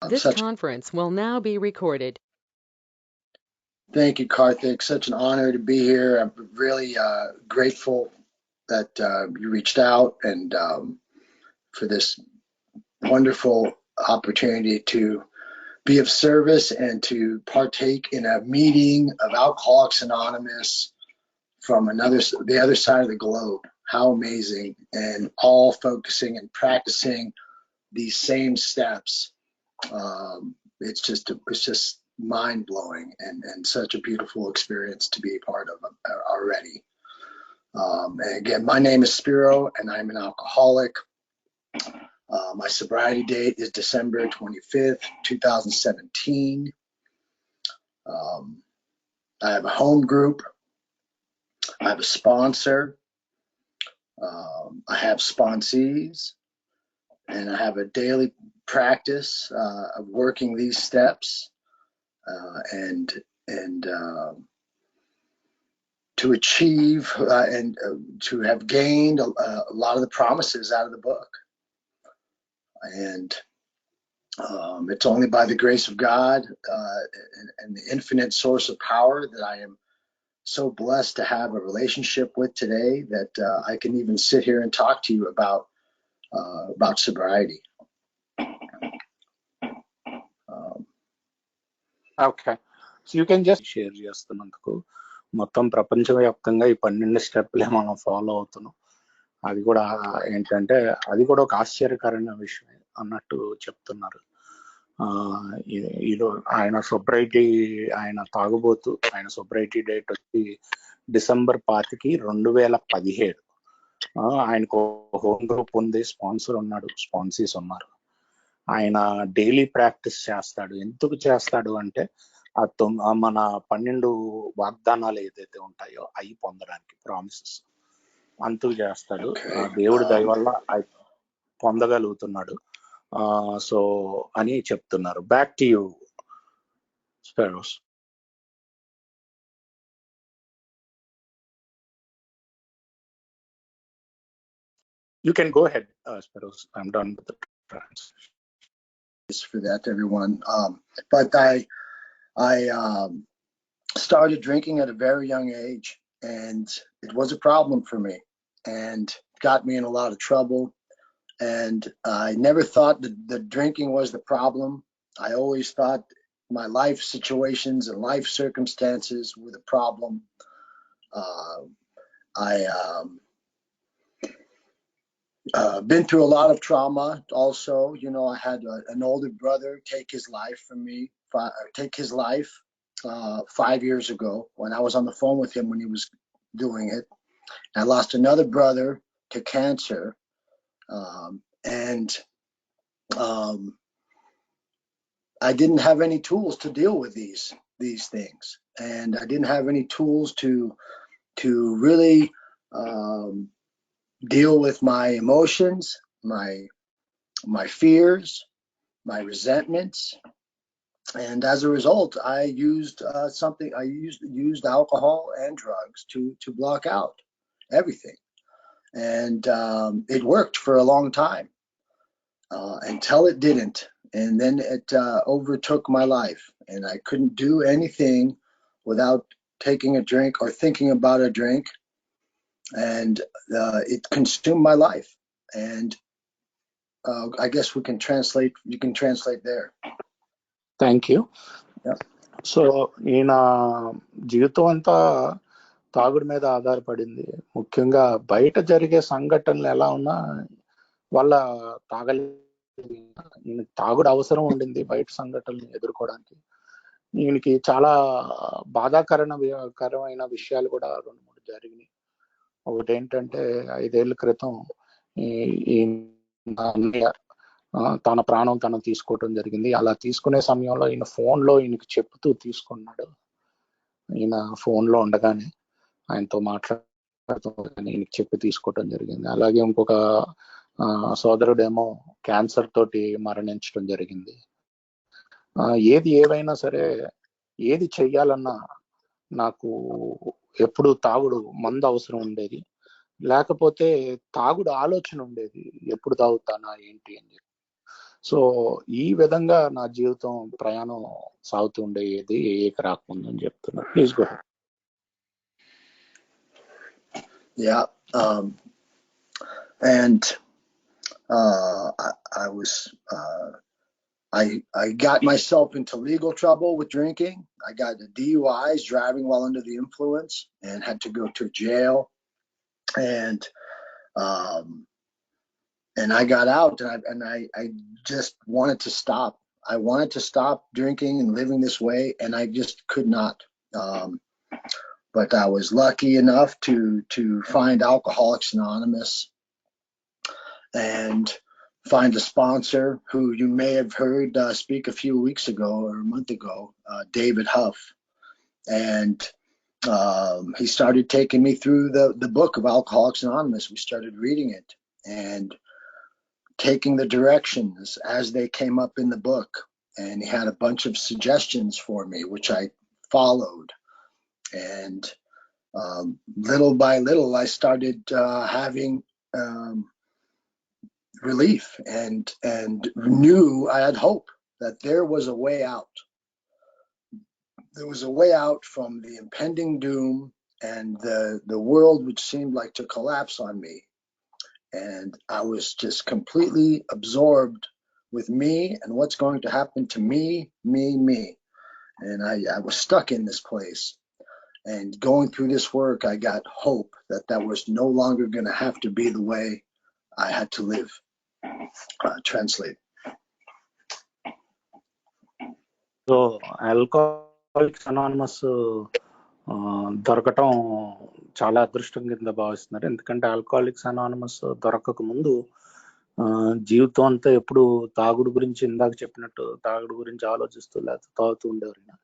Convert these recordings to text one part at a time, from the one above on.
This conference will now be recorded. Thank you, Karthik. Such an honor to be here. I'm really grateful that you reached out and for this wonderful opportunity to be of service and to partake in a meeting of Alcoholics Anonymous from the other side of the globe. How amazing, and all focusing and practicing these same steps. It's just mind blowing and such a beautiful experience to be a part of already. And again, my name is Spiro, and I'm an alcoholic. My sobriety date is December 25th, 2017. I have a home group. I have a sponsor. I have sponsees, and I have a daily practice of working these steps and to achieve and to have gained a lot of the promises out of the book. And it's only by the grace of God and the infinite source of power that I am so blessed to have a relationship with today that I can even sit here and talk to you about sobriety. Okay, so you can just share చేస్తున్నందుకు మొత్తం ప్రపంచవ్యాప్తంగా ఈ 12 స్టెప్లే మనం follow అవుతున్నాం. అది కూడా ఏంటంటే అది కూడా ఒక ఆశ్చర్యకరమైన విషయం అన్నట్టు చెప్తున్నారు. ఆయన సొబ్రైటీ ఆయన తాగుబోతు ఆయన సొబ్రైటీ డేట్ వచ్చి డిసెంబర్ 5, 2017. ఆయనకు హోమ్ గ్రూప్ ఉంది, స్పాన్సర్ ఉన్నాడు, స్పాన్సీస్ ఉన్నారు. ఆయన డైలీ ప్రాక్టీస్ చేస్తాడు. ఎందుకు చేస్తాడు అంటే మన 12 వాగ్దానాలు ఏదైతే ఉంటాయో అవి పొందడానికి, ప్రామిసెస్ అంతకు చేస్తాడు. దేవుడి దయ వల్ల పొందగలుగుతున్నాడు. సో అని చెప్తున్నారు. Back to you, Speros. You can go ahead, Speros. I'm done with the translation. For that, everyone. But I started drinking at a very young age, and it was a problem for me, and got me in a lot of trouble. And I never thought that the drinking was the problem. I always thought my life situations and life circumstances were the problem. Been through a lot of trauma also. You know, I had an older brother take his life from me, 5 years ago when I was on the phone with him when he was doing it. I lost another brother to cancer. I didn't have any tools to deal with these things, and I didn't have any tools to really deal with my emotions, my fears, my resentments, and as a result, I used used alcohol and drugs to block out everything, and it worked for a long time until it didn't. And then it overtook my life, and I couldn't do anything without taking a drink or thinking about a drink, and it consumed my life. And I guess you can translate there. Thank you. So ఈయన జీవితం అంతా తాగుడు మీద ఆధారపడింది. ముఖ్యంగా బయట జరిగే సంఘటనలు ఎలా ఉన్నా వాళ్ళ తాగుడు అవసరం ఉండింది బయట సంఘటనలు ఎదుర్కోవడానికి. ఈయనకి చాలా బాధాకరమైన విషయాలు కూడా 2-3 జరిగినాయి. ఒకటి ఏంటంటే 5 ఏళ్ల క్రితం తన ప్రాణం తను తీసుకోవటం జరిగింది. అలా తీసుకునే సమయంలో ఈయన ఫోన్లో ఈయనకి చెప్తూ తీసుకున్నాడు. ఈయన ఫోన్లో ఉండగానే ఆయనతో మాట్లాడుతూ ఈయనకి చెప్పి తీసుకోవటం జరిగింది. అలాగే ఇంకొక సోదరుడేమో క్యాన్సర్ తోటి మరణించడం జరిగింది. ఏది ఏవైనా సరే, ఏది చెయ్యాలన్నా నాకు ఎప్పుడు తాగుడు మందు అవసరం ఉండేది, లేకపోతే తాగుడు ఆలోచన ఉండేది, ఎప్పుడు తాగుతానా ఏంటి అని. సో ఈ విధంగా నా జీవితం ప్రయాణం సాగుతూ ఉండేది ఏక రాకముందు అని చెప్తున్నా. Please go. Yeah. And I was I got myself into legal trouble with drinking. I got the DUIs, driving while under the influence, and had to go to jail. And I got out, and I just wanted to stop. I wanted to stop drinking and living this way, and I just could not. But I was lucky enough to find Alcoholics Anonymous and find a sponsor who you may have heard speak a few weeks ago or a month ago, David Huff. And he started taking me through the book of Alcoholics Anonymous. We started reading it and taking the directions as they came up in the book. And he had a bunch of suggestions for me, which I followed. And little by little, I started having relief and knew I had hope that there was a way out. There was a way out from the impending doom and the world which seemed like to collapse on me. And I was just completely absorbed with me and what's going to happen to me. And I was stuck in this place. And going through this work, I got hope that was no longer going to have to be the way I had to live. Translate. So alcoholics anonymous దొరకటం చాలా అదృష్టం కింద భావిస్తున్నారు. ఎందుకంటే alcoholics anonymous దొరకక ముందు జీవితం అంతా ఎప్పుడు తాగుడు గురించి, ఇందాక చెప్పినట్టు తాగుడు గురించి ఆలోచిస్తూ లేకపోతే తాగుతూ ఉండేవారు.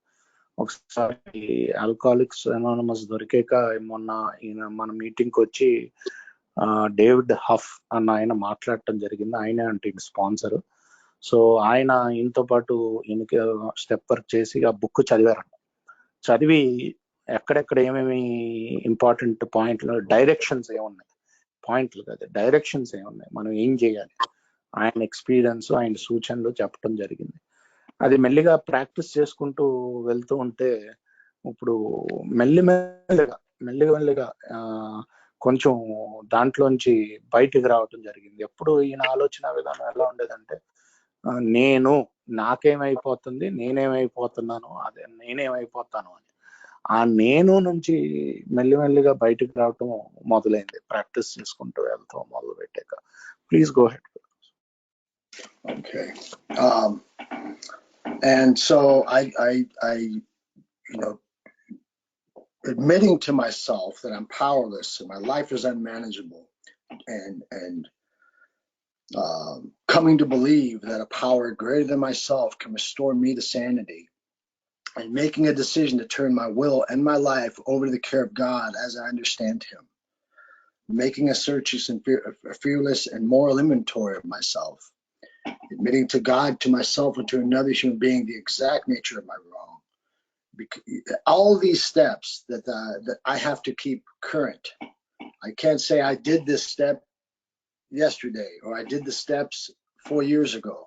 ఒకసారి ఆల్కహాలిక్స్ అనానిమస్ దొరికాక మొన్న ఈయన మన మీటింగ్కి వచ్చి డేవిడ్ హఫ్ అన్న ఆయన మాట్లాడటం జరిగింది. ఆయనే అంటే స్పాన్సర్. సో ఆయన ఈయనతో పాటు ఈయనకి స్టెప్ వర్క్ చేసి ఆ బుక్ చదివారంట. చదివి ఎక్కడెక్కడ ఏమేమి ఇంపార్టెంట్ పాయింట్లు, డైరెక్షన్స్ ఏమున్నాయి, పాయింట్లు కాదు డైరెక్షన్స్ ఏమున్నాయి, మనం ఏం చేయాలి, ఆయన ఎక్స్పీరియన్స్ ఆయన సూచనలు చెప్పడం జరిగింది. అది మెల్లిగా ప్రాక్టీస్ చేసుకుంటూ వెళ్తూ ఉంటే ఇప్పుడు మెల్లిగా కొంచెం దాంట్లోంచి బయటికి రావటం జరిగింది. ఎప్పుడు ఈయన ఆలోచన విధానం ఎలా ఉండేదంటే, నేను నాకేమైపోతుంది, నేనేమైపోతున్నాను, అదే నేనేమైపోతాను అని ఆ నేను నుంచి మెల్లిమెల్లిగా బయటికి రావటం మొదలైంది ప్రాక్టీస్ చేసుకుంటూ వెళ్తాం మొదలు పెట్టాక. Please go head. Okay. And so I admitting to myself that I'm powerless and my life is unmanageable, and coming to believe that a power greater than myself can restore me to sanity, and making a decision to turn my will and my life over to the care of God as I understand Him, making a searching and fearless and moral inventory of myself, admitting to God, to myself, and to another human being the exact nature of my wrong. All these steps that I have to keep current. I can't say I did this step yesterday or I did the steps 4 years ago.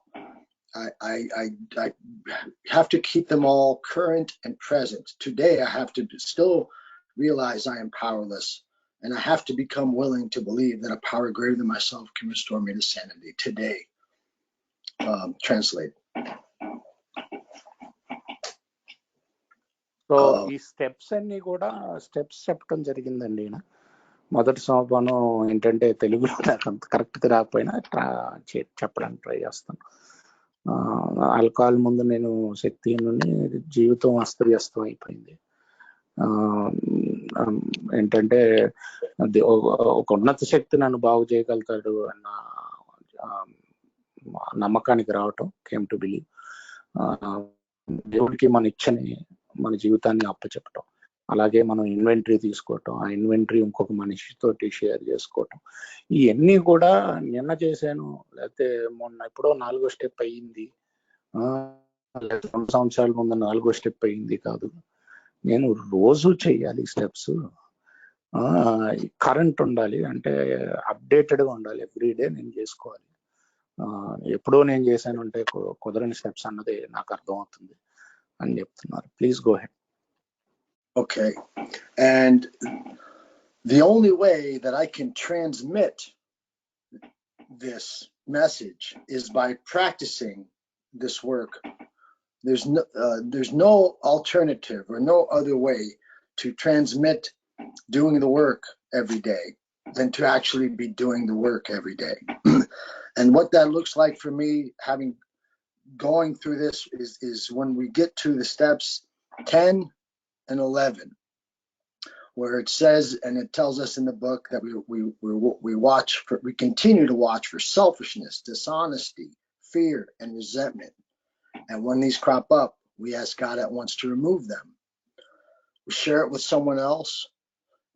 I have to keep them all current and present. Today I have to still realize I am powerless, and I have to become willing to believe that a power greater than myself can restore me to sanity today. Translate. So ఈ steps అన్ని కూడా చెప్పడం జరిగిందండి. మొదటి సోపానం ఏంటంటే తెలుగులో నాకు అంత కరెక్ట్గా రాకపోయినా చెప్పడానికి ట్రై చేస్తాను. ఆల్కహాల్ ముందు నేను శక్తిహీనుని, జీవితం అస్తవ్యస్తం అయిపోయింది. ఏంటంటే ఒక ఉన్నత శక్తి నన్ను బాగు చేయగలుగుతాడు అన్న నమ్మకానికి రావటం, కేమ్ టు బిలీవ్. దేవుడికి మన ఇచ్చని, మన జీవితాన్ని అప్పచెప్పటం, అలాగే మనం ఇన్వెంటరీ తీసుకోవటం, ఆ ఇన్వెంటరీ ఇంకొక మనిషితోటి షేర్ చేసుకోవటం, ఇవన్నీ కూడా నిన్న చేశాను లేకపోతే మొన్న ఎప్పుడో 4వ స్టెప్ అయ్యింది, 2 సంవత్సరాల ముందు 4వ స్టెప్ అయ్యింది కాదు. నేను రోజు చెయ్యాలి స్టెప్స్. కరెంట్ ఉండాలి, అంటే అప్డేటెడ్గా ఉండాలి, ఎవ్రీడే నేను చేసుకోవాలి. ఎప్పుడో నేను చేశాను అంటే కుదరని స్టెప్స్ అన్నది నాకు అర్థం అవుతుంది అని చెప్తున్నారు. Please go head. Okay. And the only way that I can transmit this message is by practicing this work. There's no alternative or no other way to transmit doing the work every day than to actually be doing the work every day. And what that looks like for me, going through this, is when we get to the steps 10 and 11, where it says, and it tells us in the book, that we continue to watch for selfishness, dishonesty, fear, and resentment. And when these crop up, we ask God at once to remove them. We share it with someone else,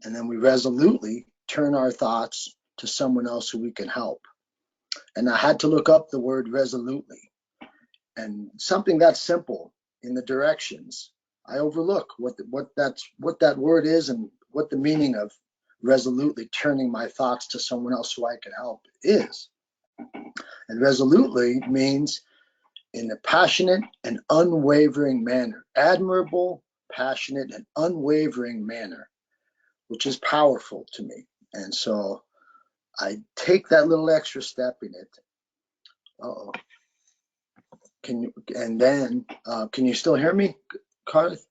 and then we resolutely turn our thoughts to someone else who we can help. And I had to look up the word resolutely. And something that simple in the directions, I overlook what that word is and what the meaning of resolutely turning my thoughts to someone else who I can help is. And resolutely means in a passionate and unwavering manner, admirable, passionate, and unwavering manner, which is powerful to me. And so I take that little extra step in it. Uh-oh. Can you still hear me, Karth?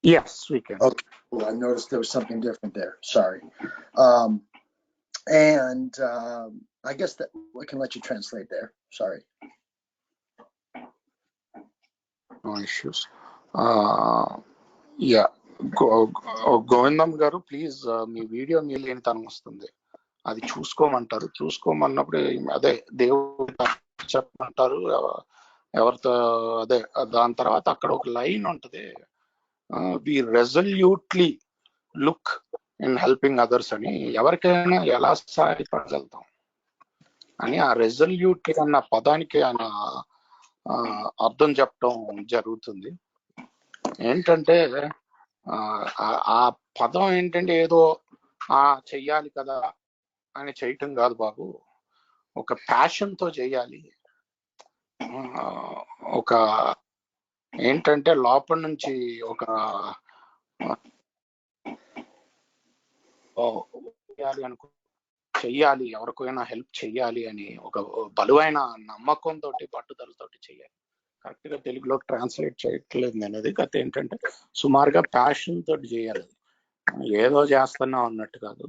Yes, we can. Okay. Well, I noticed there was something different there. Sorry. I guess that we can let you translate there. Sorry. No issues. Yeah, Govindam garu please me video మీ లేనితనం వస్తుంది, అది చూసుకోమంటారు. చూసుకోమన్నప్పుడు అదే దేవుడు చెప్పమంటారు ఎవరితో, అదే దాని తర్వాత అక్కడ ఒక లైన్ ఉంటుంది, వి రెజల్యూట్లీ లుక్ ఇన్ హెల్పింగ్ అదర్స్ అని, ఎవరికైనా ఎలా సహాయపడగలుగుతాం అని ఆ రెజల్యూట్లీ అన్న పదానికి ఆయన అర్థం చెప్పడం జరుగుతుంది. ఏంటంటే ఆ పదం ఏంటంటే ఏదో చెయ్యాలి కదా అని చేయటం కాదు బాబు, ఒక ప్యాషన్ తో చేయాలి. ఒక ఏంటంటే లోపల నుంచి ఒక అనుకో చెయ్యాలి, ఎవరికైనా హెల్ప్ చెయ్యాలి అని ఒక బలువైన నమ్మకంతో పట్టుదలతోటి చెయ్యాలి. కరెక్ట్ గా తెలుగులో ట్రాన్స్లేట్ చేయట్లేదు నేను అది, కథ ఏంటంటే సుమారుగా ప్యాషన్ తోటి చేయాలి, ఏదో చేస్తున్నాం అన్నట్టు కాదు,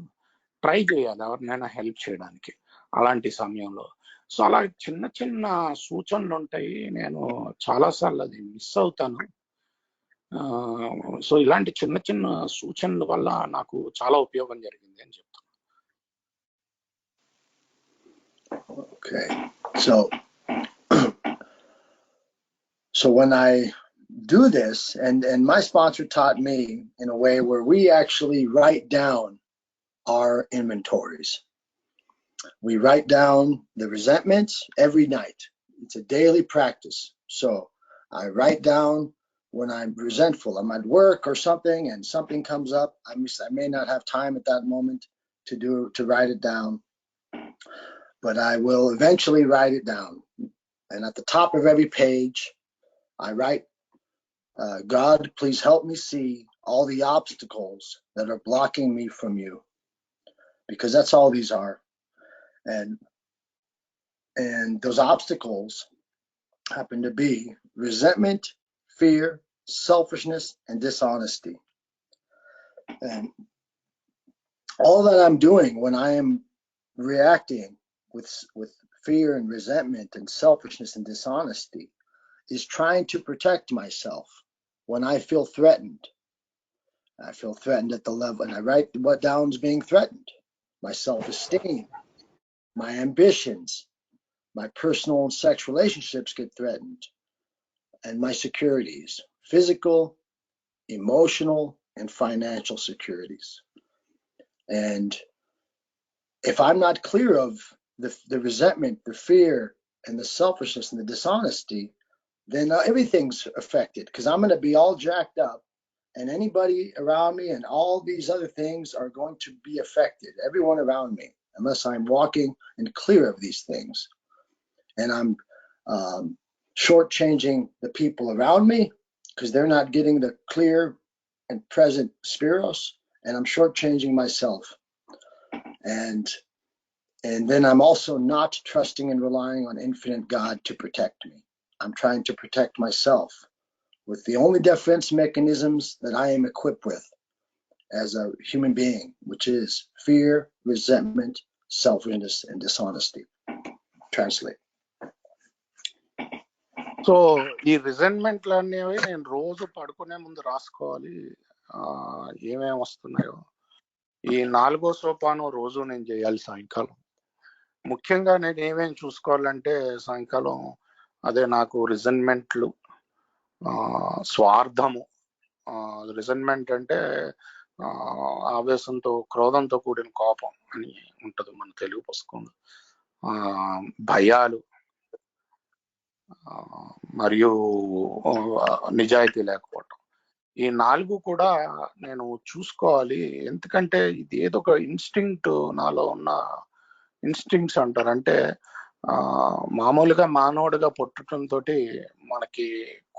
ట్రై చేయాలి ఎవరినైనా హెల్ప్ చేయడానికి అలాంటి సమయంలో. సో అలా చిన్న చిన్న సూచనలు ఉంటాయి, నేను చాలాసార్లు అది మిస్ అవుతాను. సో ఇలాంటి చిన్న చిన్న సూచనల వల్ల నాకు చాలా ఉపయోగం జరిగింది అని చెప్తాను. Okay, so when I do this, and my sponsor taught me in a way where we actually write down our inventories. We write down the resentments every night. It's a daily practice. So I write down when I'm resentful. I'm at work or something and something comes up. I may not have time at that moment to write it down, but I will eventually write it down. And at the top of every page, I write, God, please help me see all the obstacles that are blocking me from you, because that's all these are. And those obstacles happen to be resentment, fear, selfishness, and dishonesty. And all that I'm doing when I am reacting with fear and resentment and selfishness and dishonesty is trying to protect myself when I feel threatened. I feel threatened at the level, and I write what down is being threatened: my self-esteem, my ambitions, my personal and sex relationships get threatened, and my securities, physical, emotional, and financial securities. And if I'm not clear of the resentment, the fear, and the selfishness and the dishonesty, then everything's affected, because I'm going to be all jacked up, and anybody around me and all these other things are going to be affected, everyone around me, unless I'm walking and clear of these things. and I'm shortchanging the people around me because they're not getting the clear and present Speros, and I'm shortchanging myself. And then I'm also not trusting and relying on infinite God to protect me. I'm trying to protect myself with the only defense mechanisms that I am equipped with as a human being, which is fear, resentment, selfishness, and dishonesty. Translate. So ఈ రిజెంట్మెంట్లు అనేవి నేను రోజు పడుకునే ముందు రాసుకోవాలి ఏమేమి వస్తున్నాయో. ఈ 4వ సోపానం రోజు నేను చేయాలి సాయంకాలం. ముఖ్యంగా నేను ఏమేమి చూసుకోవాలంటే సాయంకాలం అదే నాకు రిజెంట్మెంట్లు, స్వార్థము. రిజెంట్మెంట్ అంటే ఆవేశంతో, క్రోధంతో కూడిన కోపం అని ఉంటుంది మన తెలుగు పుస్తకంలో. భయాలు మరియు నిజాయితీ లేకపోవటం. ఈ 4 కూడా నేను చూసుకోవాలి. ఎందుకంటే ఇది ఏదో ఒక ఇన్స్టింక్ట్, నాలో ఉన్న ఇన్స్టింక్ట్స్ అంటారు. అంటే మామూలుగా మానవుడిగా పుట్టడంతో మనకి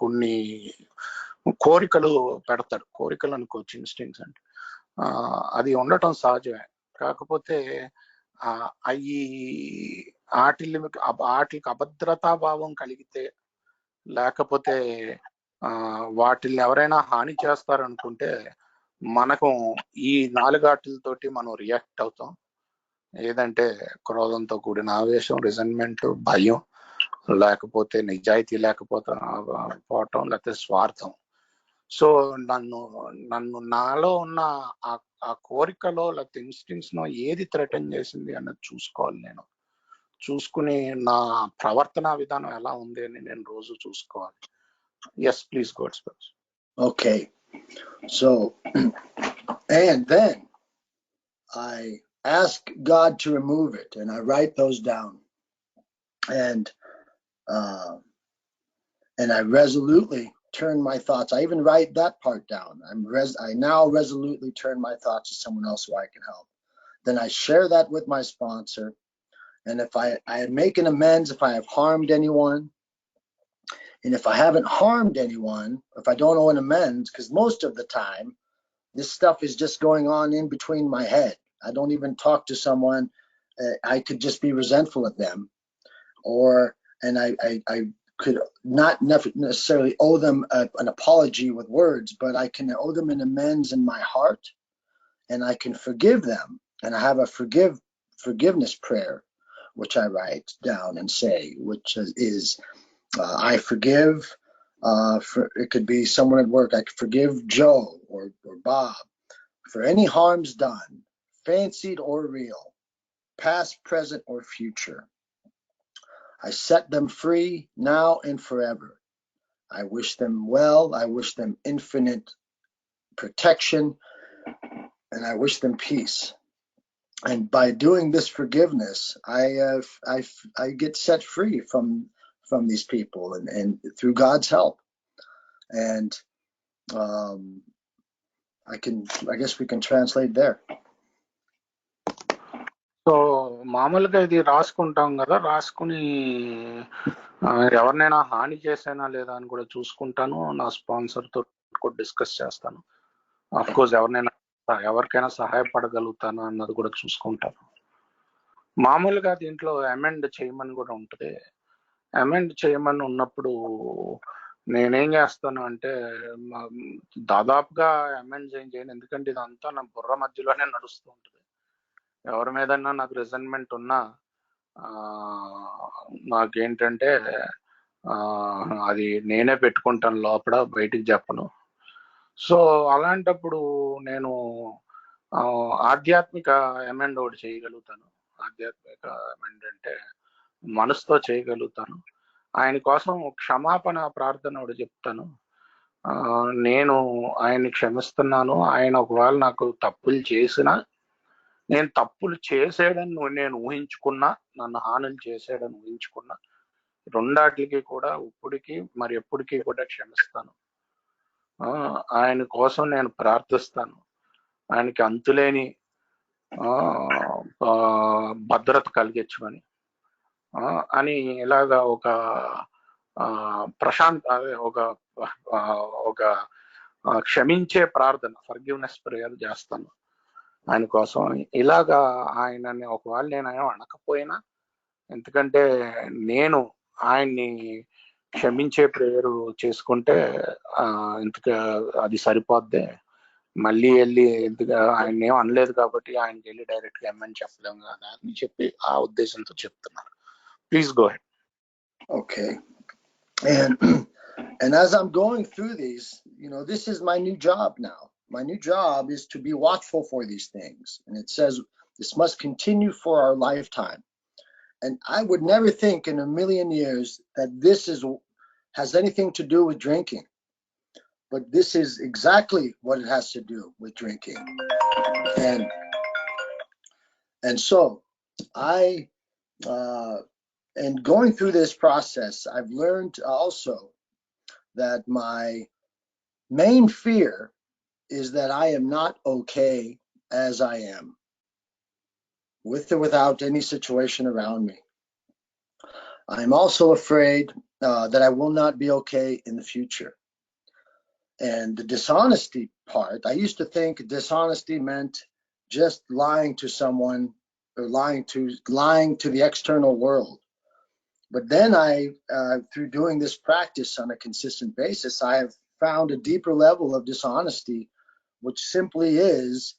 కొన్ని కోరికలు పెడతాడు. కోరికలు అనుకోవచ్చు ఇన్స్టింక్ట్స్ అంటే. అది ఉండటం సహజమే. కాకపోతే అవి వాటికి అభద్రతా భావం కలిగితే, లేకపోతే వాటిని ఎవరైనా హాని చేస్తారనుకుంటే మనకు ఈ 4 ఆటలతోటి మనం రియాక్ట్ అవుతాం. ఏదంటే క్రోధంతో కూడిన ఆవేశం, రిజెంట్మెంట్, భయం, లేకపోతే నిజాయితీ లేకపోవటం, లేకపోతే స్వార్థం. సో నన్ను నాలో ఉన్న ఆ కోరికలో లేకపోతే ఇన్స్టింక్ట్స్ లో ఏది థ్రెటన్ చేసింది అన్నది చూసుకోవాలి. నేను చూసుకుని నా ప్రవర్తన విధానం ఎలా ఉంది అని నేను రోజు చూసుకోవాలి. Yes, please go ahead. Okay, so and then I ask God to remove it, and I write those down, and I resolutely turn my thoughts. I even write that part down. I now resolutely turn my thoughts to someone else who I can help. Then I share that with my sponsor, and if I make an amends if I have harmed anyone, and if I haven't harmed anyone, if I don't owe an amends, because most of the time this stuff is just going on in between my head. I don't even talk to someone. I could just be resentful of them, and I could not necessarily owe them an apology with words, but I can owe them an amends in my heart, and I can forgive them. And I have a forgiveness prayer, which I write down and say, which is I forgive. It could be someone at work. I could forgive Joe or Bob for any harms done, fancied or real, past, present, or future. I set them free now and forever. I wish them well. I wish them infinite protection, and I wish them peace. And by doing this forgiveness, I get set free from these people, and through God's help. And I guess we can translate there. So మామూలుగా ఇది రాసుకుంటాం కదా, రాసుకుని ఎవరినైనా హాని చేసానా లేదా అని కూడా చూసుకుంటాను. నా స్పాన్సర్ తో కూడా డిస్కస్ చేస్తాను. అఫ్ కోర్స్ ఎవరికైనా సహాయపడగలుగుతాను అన్నది కూడా చూసుకుంటాను. మామూలుగా దీంట్లో అమెండ్ చేయమని కూడా ఉంటుంది. అమెండ్ చేయమని ఉన్నప్పుడు నేనేం చేస్తాను అంటే దాదాపుగా అమెండ్స్ ఏం చేయను. ఎందుకంటే ఇదంతా నా బుర్ర మధ్యలోనే నడుస్తూ ఉంటుంది. ఎవరి మీదన్నా నాకు రిజెంట్మెంట్ ఉన్నా నాకేంటంటే అది నేనే పెట్టుకుంటాను లోపల, బయటికి చెప్పను. సో అలాంటప్పుడు నేను ఆధ్యాత్మిక అమెండ్ ఒకటి చేయగలుగుతాను. ఆధ్యాత్మిక అమెండ్ అంటే మనసుతో చేయగలుగుతాను. ఆయన కోసం క్షమాపణ ప్రార్థన ఒకటి చెప్తాను. నేను ఆయన్ని క్షమిస్తున్నాను. ఆయన ఒకవేళ నాకు తప్పులు చేసినా, నేను తప్పులు చేసాడని నేను ఊహించుకున్నా, నన్ను హానులు చేసాడని ఊహించుకున్నా, రెండాటికి కూడా ఇప్పటికీ మరి ఎప్పటికీ కూడా క్షమిస్తాను. ఆయన కోసం నేను ప్రార్థిస్తాను. ఆయనకి అంతులేని భద్రత కలిగించమని. అని ఇలాగా ఒక ప్రశాంత్ ఒక క్షమించే ప్రార్థన, ఫర్గివ్నెస్ ప్రేయర్ చేస్తాను ఆయన కోసం. ఇలాగా ఆయనని ఒకవేళ నేను అనకపోయినా, ఎందుకంటే నేను ఆయన్ని క్షమించే ప్రేయర్ చేసుకుంటే ఇంతకు అది సరిపోద్ది. మళ్ళీ వెళ్ళి ఎందుకు ఆయన ఏం అనలేదు కాబట్టి ఆయనకి వెళ్ళి డైరెక్ట్ గా ఏమని చెప్పలేము కదా అని చెప్పి ఆ ఉద్దేశంతో చెప్తున్నాను. Please go head. Okay. And as I'm going through these, this is my new job now. My new job is to be watchful for these things. And it says this must continue for our lifetime. And I would never think in a million years that this has anything to do with drinking. But this is exactly what it has to do with drinking. And so and going through this process, I've learned also that my main fear is that I am not okay as I am, with or without any situation around me. I'm also afraid that I will not be okay in the future. And the dishonesty part, I used to think dishonesty meant just lying to someone or lying to the external world. But then through doing this practice on a consistent basis, I have found a deeper level of dishonesty, which simply is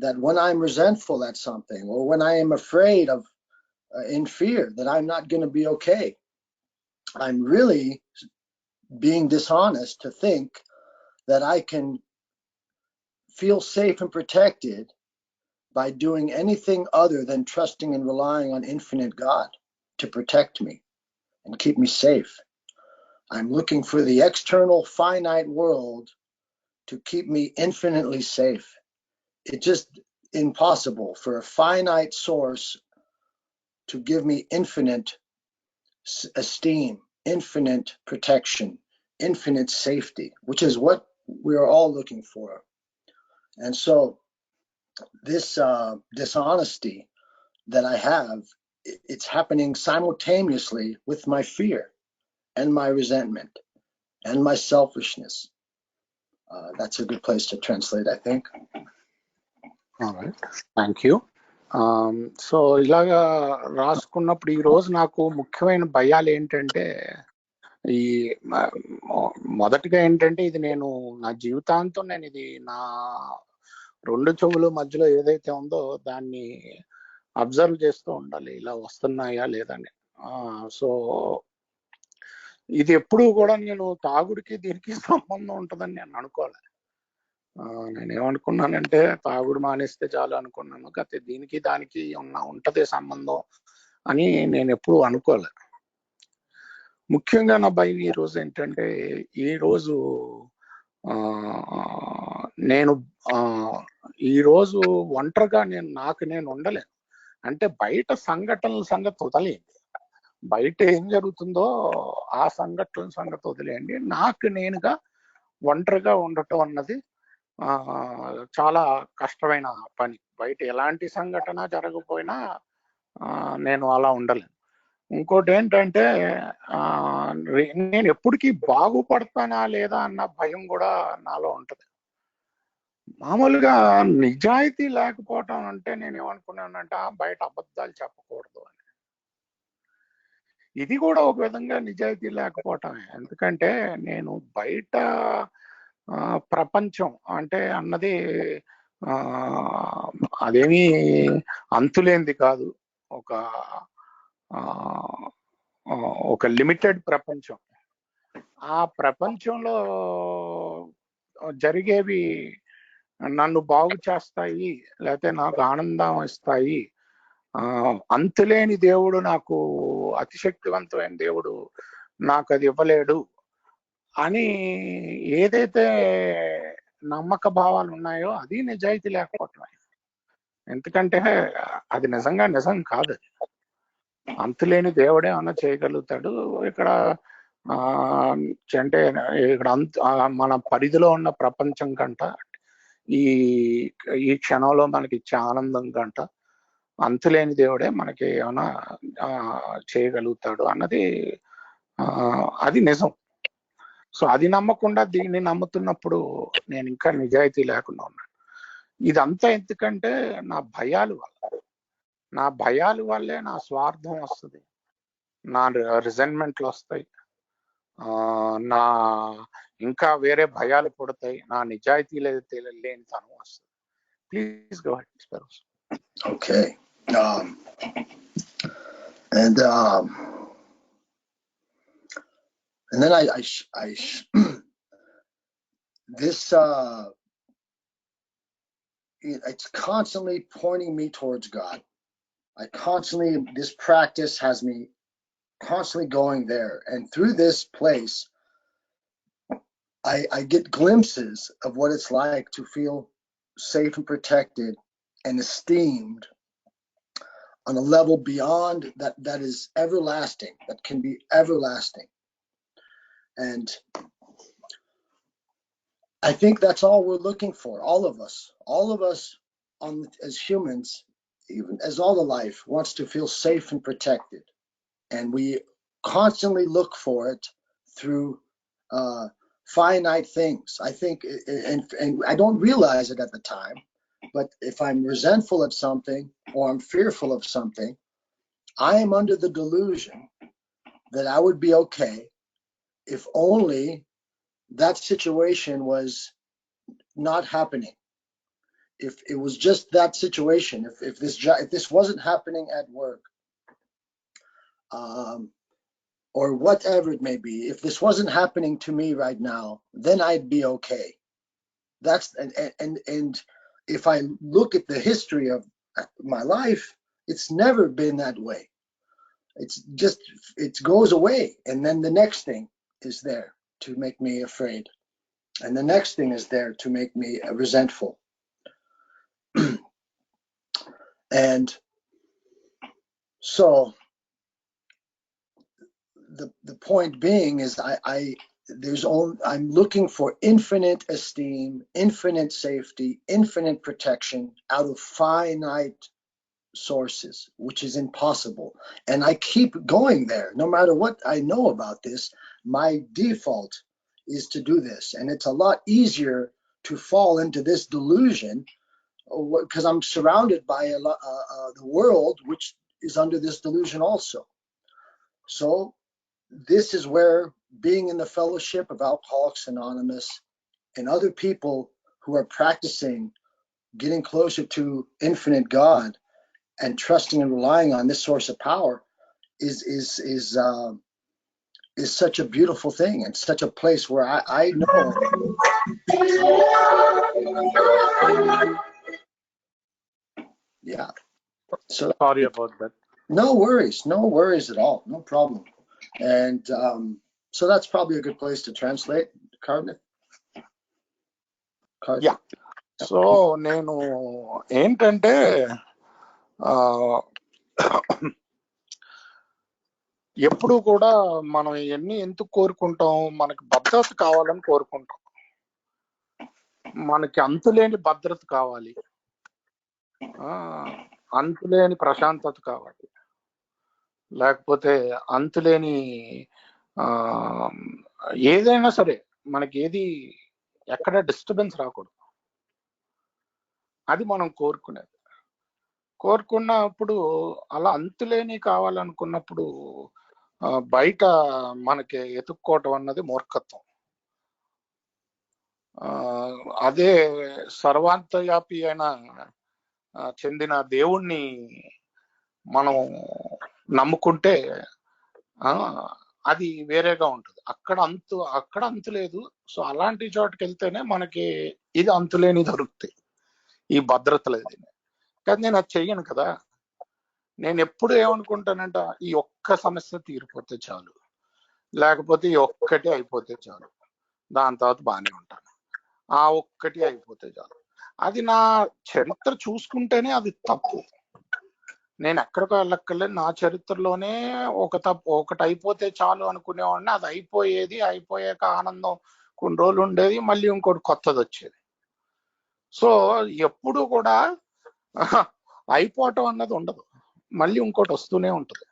that when I'm resentful at something, or when I am afraid of, in fear that I'm not going to be okay, I'm really being dishonest to think that I can feel safe and protected by doing anything other than trusting and relying on infinite God to protect me and keep me safe. I'm looking for the external finite world to keep me infinitely safe. It's just impossible for a finite source to give me infinite esteem, infinite protection, infinite safety, which is what we are all looking for. And so this dishonesty that I have, it's happening simultaneously with my fear and my resentment and my selfishness. That's a good place to translate, I think. All right. Thank you. So ఇలాగా రాసుకున్నప్పుడు ఈ రోజు నాకు ముఖ్యమైన భయాలు ఏంటంటే, ఈ మొదటిగా ఏంటంటే, ఇది నేను నా జీవితాంతం నేను ఇది నా 2 చెవుల మధ్యలో ఏదైతే ఉందో దాన్ని అబ్జర్వ్ చేస్తూ ఉండాలి, ఇలా వస్తున్నాయా లేదని. సో ఇది ఎప్పుడు కూడా నేను తాగుడికి దీనికి సంబంధం ఉంటుందని నేను అనుకోలే. నేనేమనుకున్నానంటే తాగుడు మానేస్తే చాలు అనుకున్నాను, కాకపోతే దీనికి దానికి ఉంటదే సంబంధం అని నేను ఎప్పుడు అనుకోలే. ముఖ్యంగా నా భయం ఈ రోజు ఏంటంటే, ఈ రోజు నేను ఈరోజు ఒంటరిగా నేను ఉండలేను. అంటే బయట సంఘటనల సంగతి వదిలేయండి, బయట ఏం జరుగుతుందో ఆ సంఘటనల సంగతి వదిలేయండి, నాకు నేనుగా ఒంటరిగా ఉండటం అన్నది చాలా కష్టమైన పని. బయట ఎలాంటి సంఘటన జరగకపోయినా నేను అలా ఉండలేను. ఇంకోటి ఏంటంటే, నేను ఎప్పటికీ బాగుపడతానా లేదా అన్న భయం కూడా నాలో ఉంటది. మామూలుగా నిజాయితీ లేకపోవటం అంటే నేను ఏమనుకున్నానంటే బయట అబద్ధాలు చెప్పకూడదు అని. ఇది కూడా ఒక విధంగా నిజాయితీ లేకపోవటమే. ఎందుకంటే నేను బయట ప్రపంచం అంటే అన్నది అదేమీ అంతులేంది కాదు, ఒక లిమిటెడ్ ప్రపంచం. ఆ ప్రపంచంలో జరిగేవి నన్ను బాగు చేస్తాయి, లేకపోతే నాకు ఆనందం ఇస్తాయి. అంతులేని దేవుడు, నాకు అతిశక్తివంతమైన దేవుడు నాకు అది ఇవ్వలేడు అని ఏదైతే నమ్మక భావాలు ఉన్నాయో అది నిజాయితీ లేకపోవటమే. ఎందుకంటే అది నిజం కాదు. అంతులేని దేవుడే అన్న చేయగలుగుతాడు. ఇక్కడ అంటే ఇక్కడ మన పరిధిలో ఉన్న ప్రపంచం కంట, ఈ క్షణంలో మనకి ఇచ్చే ఆనందం కంట అంతులేని దేవుడే మనకి ఏమైనా చేయగలుగుతాడు అన్నది అది నిజం. సో అది నమ్మకుండా దీన్ని నమ్ముతున్నప్పుడు నేను ఇంకా నిజాయితీ లేకుండా ఉన్నాను. ఇదంతా ఎందుకంటే నా భయాల వల్లే నా స్వార్థం వస్తుంది, నా రిజెంట్మెంట్లు వస్తాయి, నా ఇంకా వేరే భయాలు పుడతాయి, నా నిజాయితీ లేని తనం వస్తుంది. Please go ahead, Speros. Okay. And then this it's constantly pointing me towards God. This practice has me constantly going there, and through this place I get glimpses of what it's like to feel safe and protected and esteemed on a level beyond that is everlasting, that can be everlasting. And I think that's all we're looking for, all of us as humans, even as all the life wants to feel safe and protected, and we constantly look for it through finite things. I think, and I don't realize it at the time, but if I'm resentful of something or I'm fearful of something, I am under the delusion that I would be okay if only that situation was not happening. If it was just that situation, if this wasn't happening at work, or whatever it may be, if this wasn't happening to me right now, then I'd be okay. That's and if I look at the history of my life, it's never been that way. It's just, it goes away, and then the next thing is there to make me afraid, and the next thing is there to make me resentful. And so the point being is I'm looking for infinite esteem, infinite safety, infinite protection out of finite sources, which is impossible. And I keep going there. No matter what I know about this, my default is to do this. And it's a lot easier to fall into this delusion because I'm surrounded by the world, which is under this delusion also. So this is where being in the fellowship of Alcoholics Anonymous and other people who are practicing getting closer to infinite God and trusting and relying on this source of power is such a beautiful thing, and such a place where I know. Yeah. So Sorry about that. No worries at all, no problem. And so that's probably a good place to translate, Karthik. Yeah. So నేను ఏంటంటే ఎప్పుడు కూడా మనం ఎన్ని ఎందుకు కోరుకుంటాం, మనకి భద్రత కావాలని కోరుకుంటాం. మనకి అంతులేని భద్రత కావాలి, అంతులేని ప్రశాంతత కావాలి, లేకపోతే అంతులేని ఏదైనా సరే మనకి ఏది ఎక్కడ డిస్టర్బెన్స్ రాకూడదు. అది మనం కోరుకున్నప్పుడు అలా అంతులేని కావాలనుకున్నప్పుడు బయట మనకి ఎతుక్కోవటం అన్నది మూర్ఖత్వం. అదే సర్వాంతర్యాపి అయిన చెందిన దేవుణ్ణి మనం నమ్ముకుంటే అది వేరేగా ఉంటుంది. అక్కడ అంతు లేదు. సో అలాంటి చోటుకి వెళ్తేనే మనకి ఇది అంతులేని దొరుకుతాయి, ఈ భద్రత లేదు. కానీ నేను అది చెయ్యను కదా. నేను ఎప్పుడు ఏమనుకుంటానంట, ఈ ఒక్క సమస్య తీరిపోతే చాలు, లేకపోతే ఈ ఒక్కటి అయిపోతే చాలు, దాని తర్వాత బాగానే ఉంటాను, ఆ ఒక్కటి అయిపోతే చాలు. అది నా చరిత్ర చూసుకుంటేనే అది తప్పు. నేను ఎక్కడికో వెళ్ళక్కర్లేదు, నా చరిత్రలోనే ఒకటి అయిపోతే చాలు అనుకునేవాడిని. అది అయిపోయాక ఆనందం కొన్ని రోజులు ఉండేది, మళ్ళీ ఇంకోటి కొత్తది వచ్చేది. సో ఎప్పుడు కూడా అయిపోవటం అన్నది ఉండదు, మళ్ళీ ఇంకోటి వస్తూనే ఉంటుంది.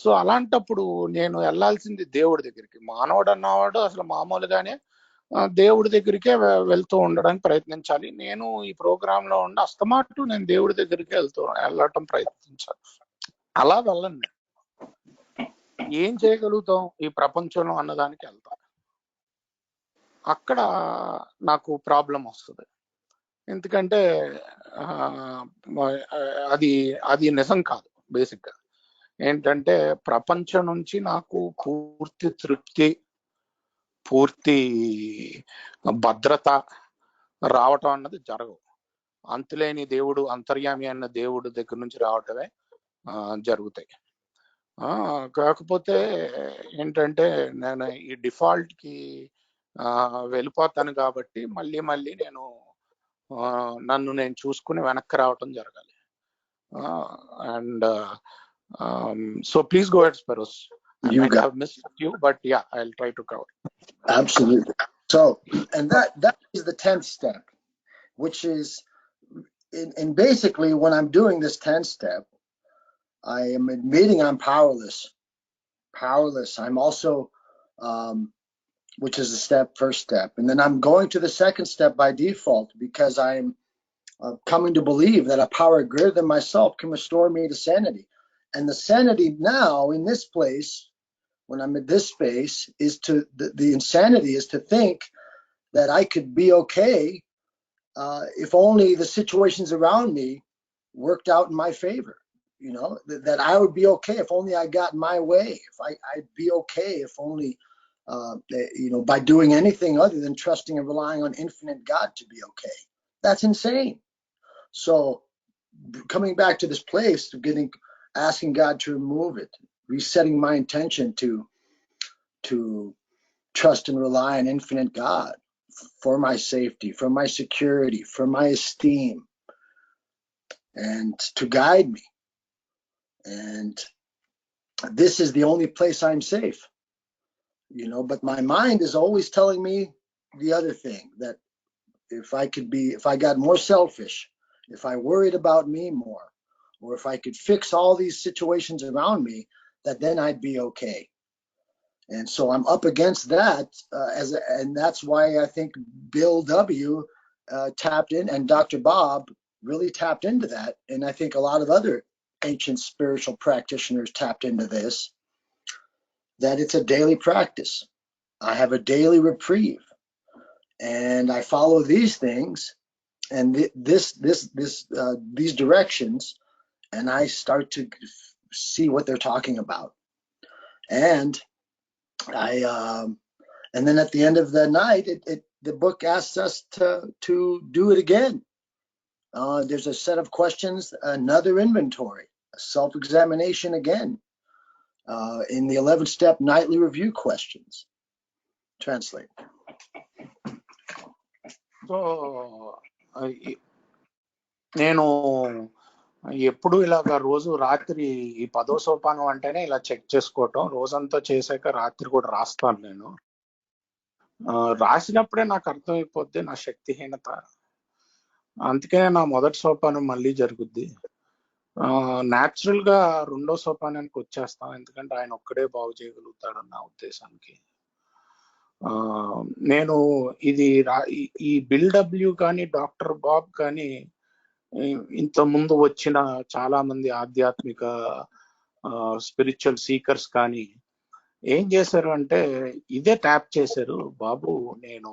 సో అలాంటప్పుడు నేను వెళ్ళాల్సింది దేవుడి దగ్గరికి. మానవుడు అన్నవాడు అసలు మామూలుగానే దేవుడి దగ్గరికే వెళ్తూ ఉండడానికి ప్రయత్నించాలి. నేను ఈ ప్రోగ్రామ్ లో ఉండి అస్తమాటు నేను దేవుడి దగ్గరికి వెళ్ళటం ప్రయత్నించాలి. అలా వెళ్ళను నేను. ఏం చేయగలుగుతాం ఈ ప్రపంచంలో అన్నదానికి వెళ్తాం. అక్కడ నాకు ప్రాబ్లం వస్తుంది. ఎందుకంటే అది అది నిజం కాదు. బేసిక్ గా ఏంటంటే ప్రపంచం నుంచి నాకు పూర్తి తృప్తి, పూర్తి భద్రత రావటం అన్నది జరగవు. అంతులేని దేవుడు, అంతర్యామి అన్న దేవుడు దగ్గర నుంచి రావటమే జరుగుతాయి. కాకపోతే ఏంటంటే నేను ఈ డిఫాల్ట్ కి వెళ్ళిపోతాను కాబట్టి మళ్ళీ మళ్ళీ నేను నన్ను నేను చూసుకుని వెనక్కి రావటం జరగాలి. And so please go ahead, Speros. I might have missed you, but yeah, I'll try to cover. Absolutely. So, and that is the 10th step, which is, and basically when I'm doing this 10th step, I am admitting I'm powerless. I'm also, which is the first step. And then I'm going to the second step by default because I'm coming to believe that a power greater than myself can restore me to sanity. And the sanity now in this place, when I'm in this space, is the insanity is to think that I could be okay if only the situations around me worked out in my favor. You know, that I would be okay if only I got my way. If I'd be okay if only, by doing anything other than trusting and relying on infinite God to be okay. That's insane. So coming back to this place of asking God to remove it, resetting my intention to trust and rely on infinite God for my safety, for my security, for my esteem, and to guide me. And this is the only place I'm safe, but my mind is always telling me the other thing, that if I got more selfish, if I worried about me more, or if I could fix all these situations around me, that then I'd be okay. And so I'm up against that, and that's why I think Bill W. Tapped in, and Dr. Bob really tapped into that, and I think a lot of other ancient spiritual practitioners tapped into this, that it's a daily practice. I have a daily reprieve, and I follow these things and these directions, and I start to see what they're talking about. And and then at the end of the night, the book asks us to do it again. There's a set of questions, another inventory, a self-examination again, in the 11th step nightly review questions. Translate. So నేను ఎప్పుడు ఇలాగ రోజు రాత్రి ఈ 10వ సోపానం అంటేనే ఇలా check చేసుకోవటం, రోజంతా చేశాక రాత్రి కూడా రాస్తాను నేను. రాసినప్పుడే నాకు అర్థమైపోద్ది నా శక్తిహీనత. అందుకే నా మొదటి సోపానం మళ్ళీ జరుగుద్ది. న్యాచురల్ గా 2వ సోపానానికి వచ్చేస్తాం, ఎందుకంటే ఆయన ఒక్కడే బాగు చేయగలుగుతాడన్న ఉద్దేశానికి. నేను ఈ బిల్ డబ్ల్యూ కానీ డాక్టర్ బాబ్ కానీ ఇంత ముందు వచ్చిన చాలా మంది ఆధ్యాత్మిక స్పిరిచువల్ సీకర్స్ కానీ ఏం చేశారు అంటే ఇదే ట్యాప్ చేశారు. బాబు, నేను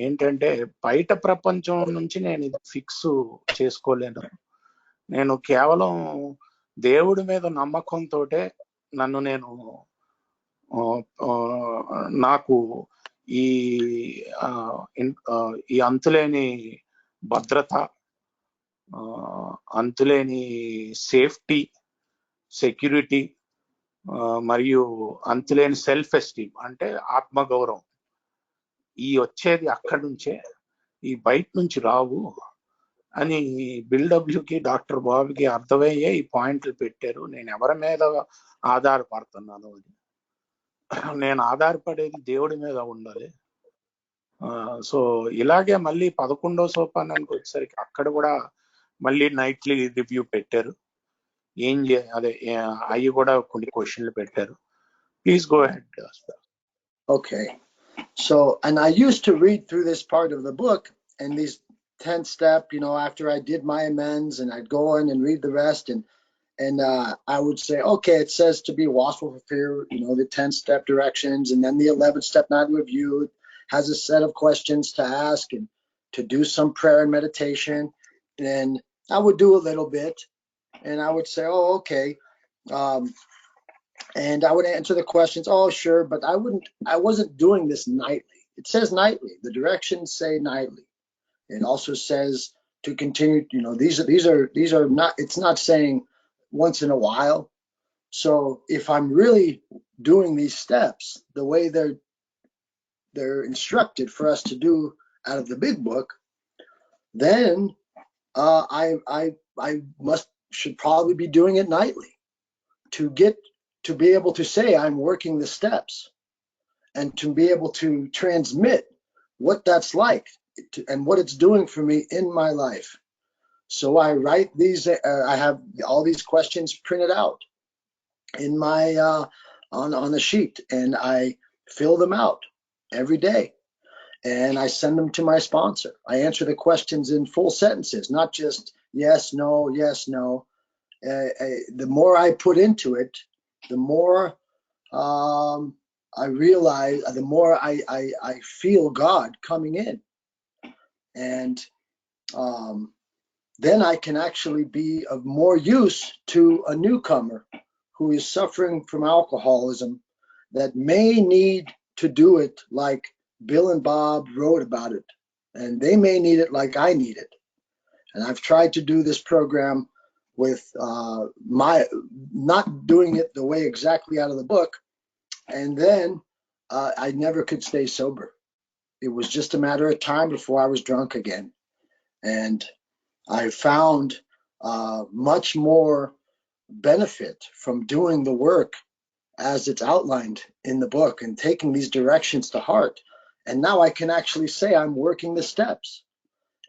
ఏంటంటే బయట ప్రపంచం నుంచి నేను ఇది ఫిక్స్ చేసుకోలేను. నేను కేవలం దేవుడి మీద నమ్మకంతో నన్ను నేను నాకు ఈ అంతులేని భద్రత, అంతులేని సేఫ్టీ, సెక్యూరిటీ, మరియు అంతులేని సెల్ఫ్ ఎస్టీమ్ అంటే ఆత్మగౌరవం, ఈ వచ్చేది అక్కడి నుంచే, ఈ బయట నుంచి రావు అని బిల్ డబ్ల్యూకి డాక్టర్ బాబుకి అర్థమయ్యే ఈ పాయింట్లు పెట్టారు. నేను ఎవరి మీద ఆధారపడుతున్నాను, నేను ఆధారపడేది దేవుడి మీద ఉండాలి. సో ఇలాగే మళ్ళీ 11వ సోపానానికి వచ్చేసరికి అక్కడ కూడా మళ్ళీ నైట్లీ రివ్యూ పెట్టారు. అదే అవి కూడా కొన్ని క్వశ్చన్లు పెట్టారు. Please go head. Okay. So, and I used to read through this part of the book and these 10th step, after I did my amends, and I'd go in and read the rest, and I would say, okay, it says to be watchful for fear, the 10th step directions, and then the 11th step not reviewed has a set of questions to ask and to do some prayer and meditation. And I would do a little bit, and I would say, oh, okay. And I would answer the questions, oh, sure, but I wasn't doing this nightly. It says nightly. The directions say nightly. It also says to continue, these are not, it's not saying once in a while. So if I'm really doing these steps the way they're instructed for us to do out of the big book, then I should probably be doing it nightly to be able to say I'm working the steps and to be able to transmit what that's like and what it's doing for me in my life. So I write these. I have all these questions printed out in my on a sheet, and I fill them out every day, and I send them to my sponsor. I answer the questions in full sentences, not just yes, no, yes, no. The more I put into it, the more I realize, the more I feel God coming in, and then I can actually be of more use to a newcomer who is suffering from alcoholism that may need to do it like Bill and Bob wrote about it, and they may need it like I need it. And I've tried to do this program with not doing it the way exactly out of the book, and then I never could stay sober. It was just a matter of time before I was drunk again. And I found much more benefit from doing the work as it's outlined in the book and taking these directions to heart. And now I can actually say I'm working the steps.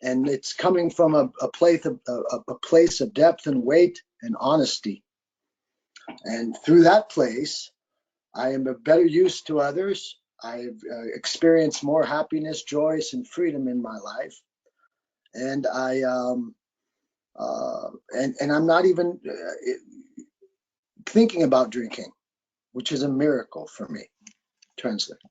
And it's coming from a place of depth and weight and honesty. And through that place, I am of better use to others. I've experienced more happiness, joy, and freedom in my life. And I'm not even thinking about drinking, which is a miracle for me. Translate.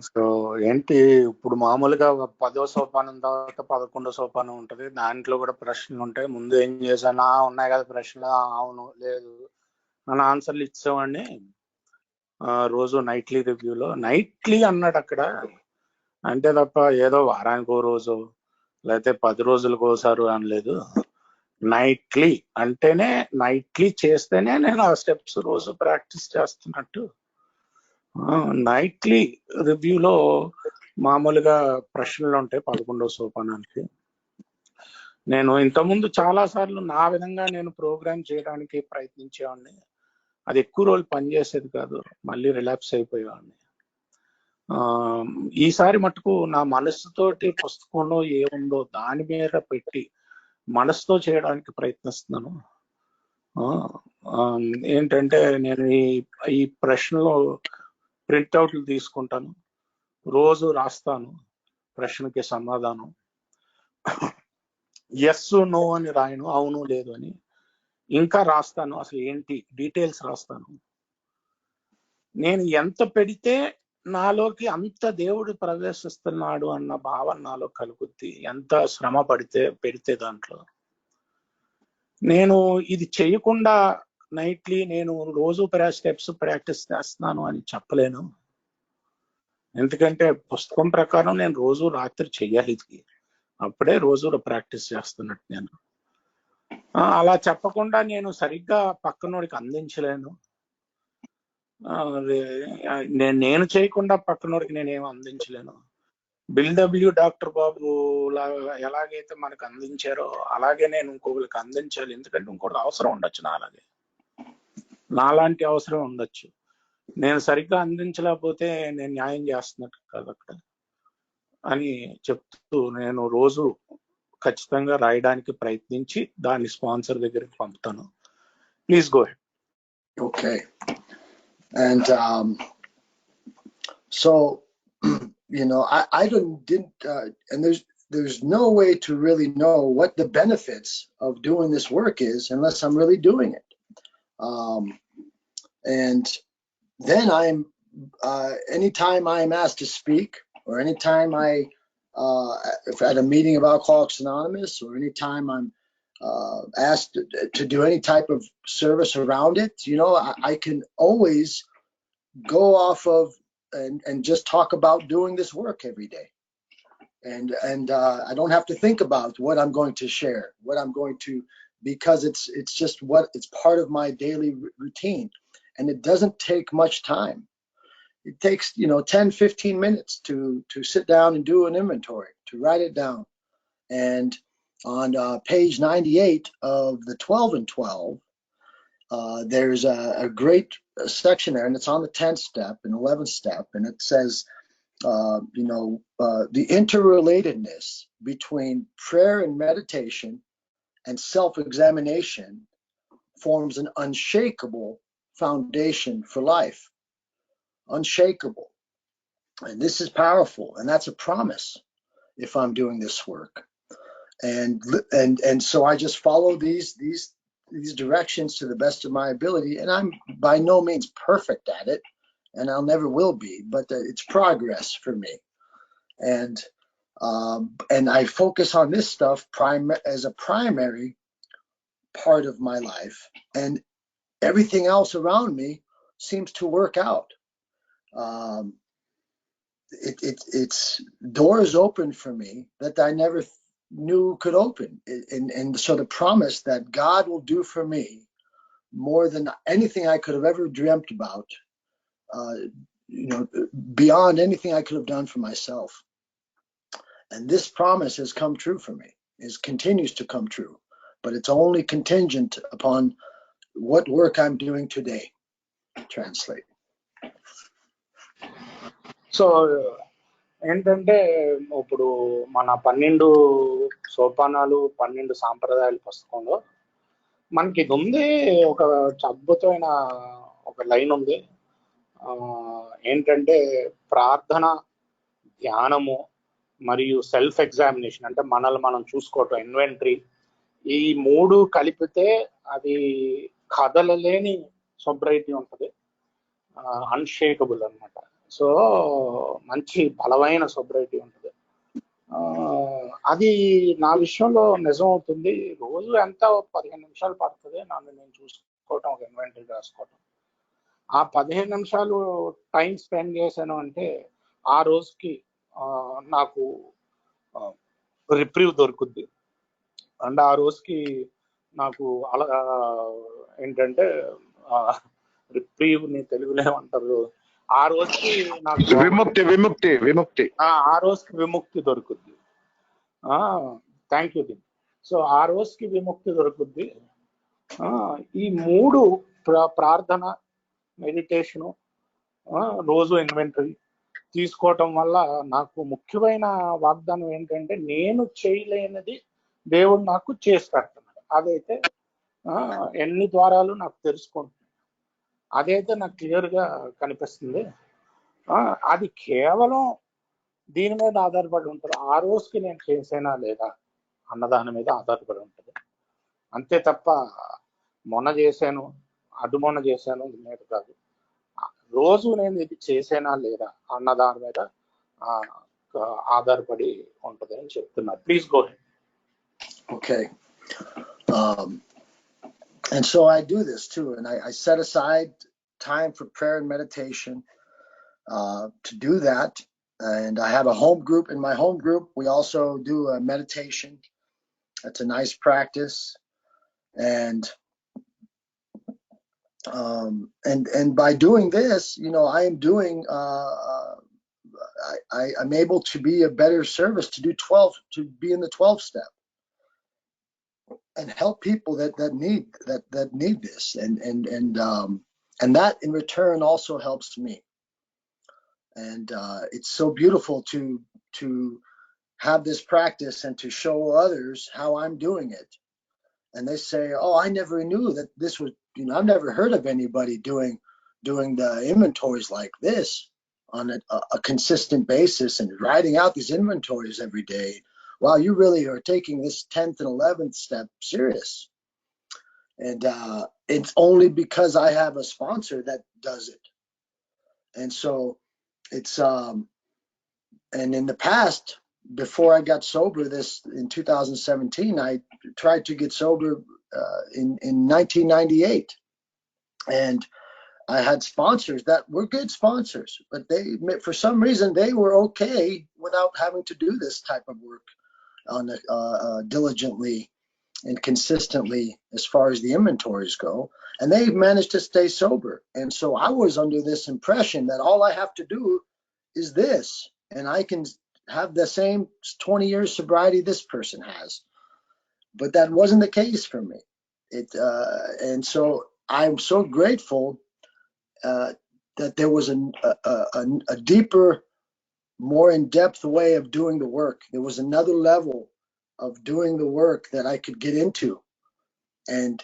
So ఏంటి ఇప్పుడు మామూలుగా 10వ సోపానం తర్వాత 11వ సోపానం ఉంటది. దాంట్లో కూడా ప్రశ్నలు ఉంటాయి. ముందు ఏం చేశానా, ఉన్నాయి కదా ప్రశ్నలు, అవును లేదు అని ఆన్సర్లు ఇచ్చేవాడిని. రోజు నైట్లీ రివ్యూలో నైట్లీ అన్నాడు అక్కడ, అంటే తప్ప ఏదో వారానికి ఓ రోజు లేకపోతే 10 రోజులకు ఓసారి అనలేదు. నైట్లీ అంటేనే, నైట్లీ చేస్తేనే నేను ఆ స్టెప్స్ రోజు ప్రాక్టీస్ చేస్తున్నట్టు. నైట్లీ రివ్యూలో మామూలుగా ప్రశ్నలు ఉంటాయి 11వ సోపానానికి. నేను ఇంతకుముందు చాలా సార్లు నా విధంగా నేను ప్రోగ్రామ్ చేయడానికి ప్రయత్నించేవాడిని. అది ఎక్కువ రోజులు పనిచేసేది కాదు, మళ్ళీ రిలాప్స్ అయిపోయేవాడిని. ఈసారి మటుకు నా మనస్సుతోటి పుస్తకంలో ఏముందో దాని మీద పెట్టి మనసుతో చేయడానికి ప్రయత్నిస్తున్నాను. ఏంటంటే నేను ఈ ప్రశ్నలో ప్రింట్అవుట్లు తీసుకుంటాను, రోజు రాస్తాను ప్రశ్నకి సమాధానం. ఎస్ నో అని రాయను, అవును లేదు అని. ఇంకా రాస్తాను, అసలు ఏంటి డీటెయిల్స్ రాస్తాను. నేను ఎంత పెడితే నాలోకి అంత దేవుడు ప్రవేశిస్తున్నాడు అన్న భావన నాలో కలుగుద్ది. ఎంత శ్రమ పెడితే దాంట్లో. నేను ఇది చేయకుండా నైట్లీ నేను రోజు స్టెప్స్ ప్రాక్టీస్ చేస్తున్నాను అని చెప్పలేను. ఎందుకంటే పుస్తకం ప్రకారం నేను రోజు రాత్రి చెయ్యాలి, అప్పుడే రోజు ప్రాక్టీస్ చేస్తున్నట్టు. నేను అలా చెప్పకుండా నేను సరిగ్గా పక్కనోడికి అందించలేను. నేను చేయకుండా పక్కనోడికి నేనేం అందించలేను. బిల్డబ్ల్యూ డాక్టర్ బాబు ఎలాగైతే మనకు అందించారో అలాగే నేను ఇంకొకరికి అందించాలి. ఎందుకంటే ఇంకొకటి అవసరం ఉండొచ్చు, నాలాంటి అవసరం ఉండొచ్చు. నేను సరిగ్గా అందించలేకపోతే నేను న్యాయం చేస్తున్నట్టు కాదు అక్కడ. అని చెప్తూ నేను రోజు ఖచ్చితంగా రాయడానికి ప్రయత్నించి దాని స్పాన్సర్ దగ్గరికి పంపుతాను. Please go head. Okay. And so, I didn't and there's no way to really know what the benefits of doing this work is unless I'm really doing it. And then anytime I'm asked to speak, or anytime if at a meeting of Alcoholics Anonymous, or anytime I'm asked to do any type of service around it, I can always go off of and just talk about doing this work every day. And I don't have to think about what I'm going to share, what I'm going to, because it's just it's part of my daily routine. And it doesn't take much time. It takes 10-15 minutes to sit down and do an inventory, to write it down. And on page 98 of the 12 and 12, there's a great section there, and it's on the 10th step and 11th step, and it says the interrelatedness between prayer and meditation and self-examination forms an unshakable foundation for life. Unshakable. And this is powerful, and that's a promise if I'm doing this work. And so I just follow these directions to the best of my ability, and I'm by no means perfect at it, and I'll never will be, but it's progress for me. And I focus on this stuff as a primary part of my life, and everything else around me seems to work out. It's doors open for me that I never knew could open, and so the promise that God will do for me more than anything I could have ever dreamt about, beyond anything I could have done for myself. And this promise has come true for me, continues to come true, but it's only contingent upon what work I'm doing today. Translate. So ఏంటంటే ఇప్పుడు మన 12 సోపానాలు 12 సాంప్రదాయాల పుస్తకంలో మనకి ఇది ఉంది, ఒక అద్భుతమైన ఒక లైన్ ఉంది. ఏంటంటే ప్రార్థన, ధ్యానము మరియు సెల్ఫ్ ఎగ్జామినేషన్, అంటే మనల్ని మనం చూసుకోవటం, ఇన్వెంటరీ, ఈ 3 కలిపితే అది కదలలేని సొబ్రైటీ ఉంటుంది, అన్షేకబుల్ అనమాట. సో మంచి బలమైన సొబ్రైటీ ఉంటుంది. అది నా విషయంలో నిజం అవుతుంది. రోజు ఎంత 15 నిమిషాలు పడుతుంది నన్ను నేను చూసుకోవటం, ఒక ఇన్వెంటరీ రాసుకోవటం. ఆ 15 నిమిషాలు టైం స్పెండ్ చేశాను అంటే ఆ రోజుకి నాకు రిప్రీవ్ దొరుకుద్ది. అండ్ ఆ రోజుకి నాకు అలా ఏంటంటే రిప్రీవ్ ని తెలుగులో ఏమంటారు, ఆ రోజుకి నాకు విముక్తి ఆ రోజుకి విముక్తి దొరుకుద్ది. Thank you. సో ఆ రోజుకి విముక్తి దొరుకుద్ది. ఈ 3 ప్రార్థన, మెడిటేషను, రోజు ఇన్వెంటరీ తీసుకోవటం వల్ల నాకు ముఖ్యమైన వాగ్దానం ఏంటంటే, నేను చేయలేనిది దేవుడు నాకు చేసి పెడుతున్నాడు. అదైతే ఎన్ని ద్వారాలు నాకు తెలుసుకుంటున్నాను, అదైతే నాకు క్లియర్గా కనిపిస్తుంది. అది కేవలం దీని మీద ఆధారపడి ఉంటుంది, ఆ రోజుకి నేను చేసేనా లేదా అన్నదాని మీద ఆధారపడి ఉంటుంది. అంతే తప్ప మొన్న చేశాను, మొన్న చేశాను మీద కాదు. రోజు నేను ఇది చేసేనా లేదా అన్న దాని మీద ఆధారపడి ఉంటుంది అని చెప్తున్నా. Please go head. Okay. And so I do this too, and I set aside time for prayer and meditation to do that. And I have a home group. In my home group, we also do a meditation. That's a nice practice. And by doing this, I am doing, I'm able to be a better service, to be in the 12th step and help people that need this. And that in return also helps me. And it's so beautiful to have this practice and to show others how I'm doing it. And they say, "Oh, I never knew that this was, I've never heard of anybody doing the inventories like this on a consistent basis and writing out these inventories every day. Wow, you really are taking this 10th and 11th step serious." And it's only because I have a sponsor that does it. And so it's and in the past, before I got sober, this in 2017, I tried to get sober in 1998, and I had sponsors that were good sponsors, but they, for some reason, they were okay without having to do this type of work on diligently and consistently as far as the inventories go, and they managed to stay sober. And so I was under this impression that all I have to do is this, and I can have the same 20 years sobriety this person has. But that wasn't the case for me. And so I'm so grateful that there was a deeper, more in-depth way of doing the work. There was another level of doing the work that I could get into and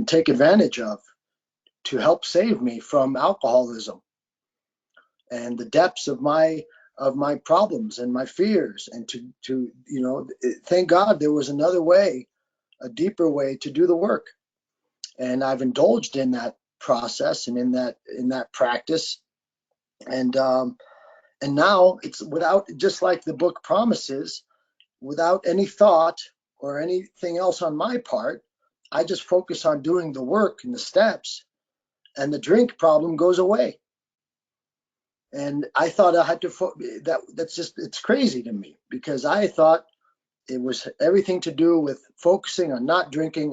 take advantage of to help save me from alcoholism and the depths of my problems and my fears, and to thank God there was another way, a deeper way to do the work. And I've indulged in that process and in that practice, and now it's without, just like the book promises, without any thought or anything else on my part. I just focus on doing the work and the steps, and the drink problem goes away. And I thought I had to that's just, it's crazy to me, because I thought it was everything to do with focusing on not drinking,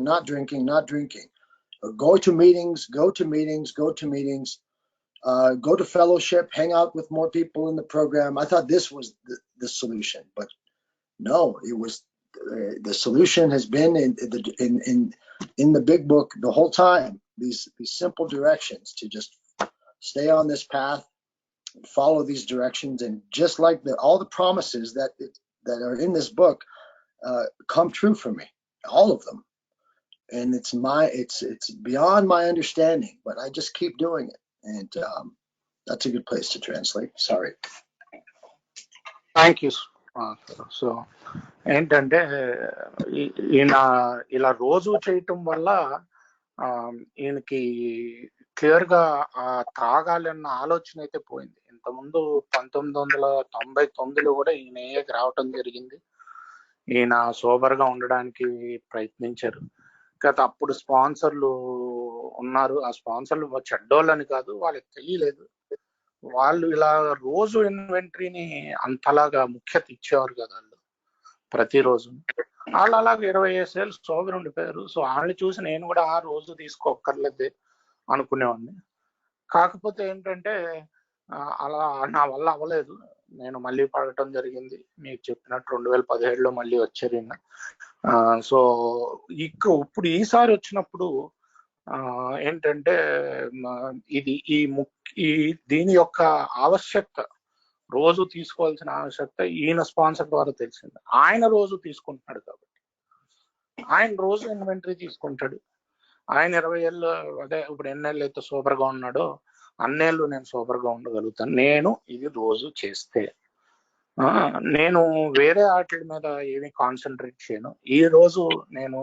or go to meetings, go to fellowship, hang out with more people in the program. I thought this was the solution, but no, it was the solution has been in the big book the whole time. These simple directions to just stay on this path, follow these directions, and just like all the promises that are in this book come true for me, all of them. And it's beyond my understanding, but I just keep doing it. And that's a good place to translate. Sorry. Thank you. So ఏంటంటే ఈయన ఇలా రోజు చేయటం వల్ల ఈయనకి clear గా తాగాలన్న ఆలోచన అయితే పోయింది. ఇంతకుముందు 1999లో కూడా ఈయన ఏకి రావటం జరిగింది. ఈయన సోబర్ గా ఉండడానికి ప్రయత్నించారు. గత అప్పుడు స్పాన్సర్లు ఉన్నారు. ఆ స్పాన్సర్లు చెడ్డోళ్ళని కాదు, వాళ్ళకి తెలియలేదు. వాళ్ళు ఇలా రోజు ఇన్వెంటరీని అంతలాగా ముఖ్యత ఇచ్చేవారు కదా వాళ్ళు ప్రతిరోజు. వాళ్ళు అలాగే 25 ఏళ్ళు సోబర్ ఉండిపోయారు. సో వాళ్ళని చూసి నేను కూడా ఆ రోజు తీసుకోక్కర్లేదు అనుకునేవాడిని. కాకపోతే ఏంటంటే అలా నా వల్ల అవ్వలేదు. నేను మళ్ళీ పడటం జరిగింది. మీకు చెప్పినట్టు 2017లో మళ్ళీ వచ్చారు. సో ఇప్పుడు ఈసారి వచ్చినప్పుడు ఏంటంటే ఇది దీని యొక్క ఆవశ్యకత, రోజు తీసుకోవాల్సిన ఆవశ్యకత ఈయన స్పాన్సర్ ద్వారా తెలిసింది. ఆయన రోజు తీసుకుంటున్నాడు కాబట్టి ఆయన రోజు ఇన్వెంటరీ తీసుకుంటాడు. ఆయన 20 ఏళ్ళు, అదే ఇప్పుడు ఎన్నేళ్ళు అయితే సూపర్ గా ఉన్నాడో అన్నేళ్ళు నేను సూపర్ గా ఉండగలుగుతాను నేను ఇది రోజు చేస్తే. నేను వేరే వాటి మీద ఏమి కాన్సన్ట్రేట్ చేయను. ఈ రోజు నేను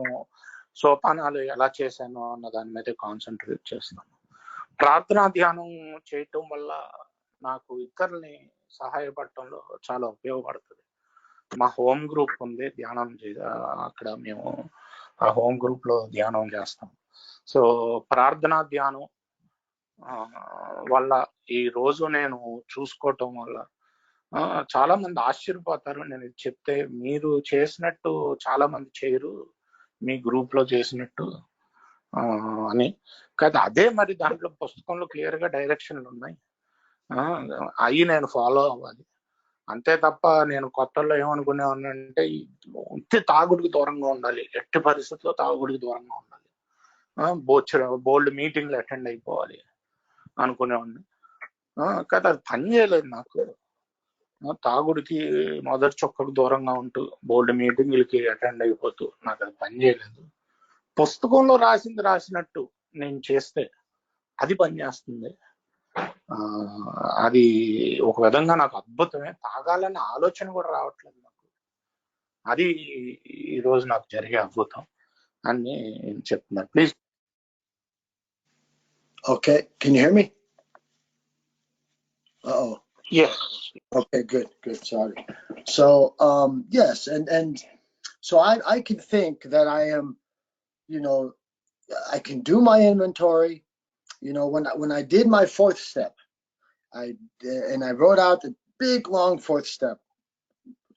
సోపానాలు ఎలా చేశాను అన్న దాని మీద కాన్సన్ట్రేట్ చేస్తాను. ప్రార్థనా ధ్యానం చేయటం వల్ల నాకు ఇతరుల్ని సహాయపడటంలో చాలా ఉపయోగపడుతుంది. మా హోమ్ గ్రూప్ ఉంది, ధ్యానం అక్కడ మేము ఆ హోమ్ గ్రూప్ లో ధ్యానం చేస్తాం. సో ప్రార్థనా ధ్యానం వల్ల ఈ రోజు నేను చూసుకోవటం వల్ల చాలా మంది ఆశ్చర్యపోతారు. నేను చెప్తే మీరు చేసినట్టు చాలా మంది చేయరు, మీ గ్రూప్ లో చేసినట్టు అని కాదు. అదే మరి దాంట్లో పుస్తకంలో క్లియర్ గా డైరెక్షన్లు ఉన్నాయి, అవి నేను ఫాలో అవ్వాలి. అంతే తప్ప నేను కొత్తలో ఏమనుకునేవాడిని అంటే ఇంటి తాగుడికి దూరంగా ఉండాలి, ఎట్టి పరిస్థితుల్లో తాగుడికి దూరంగా ఉండాలి, బోల్డ్ మీటింగ్లు అటెండ్ అయిపోవాలి అనుకునేవాడిని. కదా అది పని చేయలేదు నాకు. తాగుడికి మొదటి చొక్కకు దూరంగా ఉంటూ బోల్డ్ మీటింగులకి అటెండ్ అయిపోతూ నాకు అది పని చేయలేదు. పుస్తకంలో రాసింది రాసినట్టు నేను చేస్తే అది పనిచేస్తుంది. అది ఒక విధంగా నాకు అద్భుతమే. తాగాలన్న ఆలోచన కూడా రావట్లేదు నాకు. అది ఈ రోజు నాకు జరిగే అద్భుతం అని చెప్తున్నాను. Please. Okay, can you hear me? Uh-oh. Yes. Okay, good. Sorry. So, yes, and so I can think that I am, I can do my inventory. When I did my fourth step, I wrote out the big long fourth step,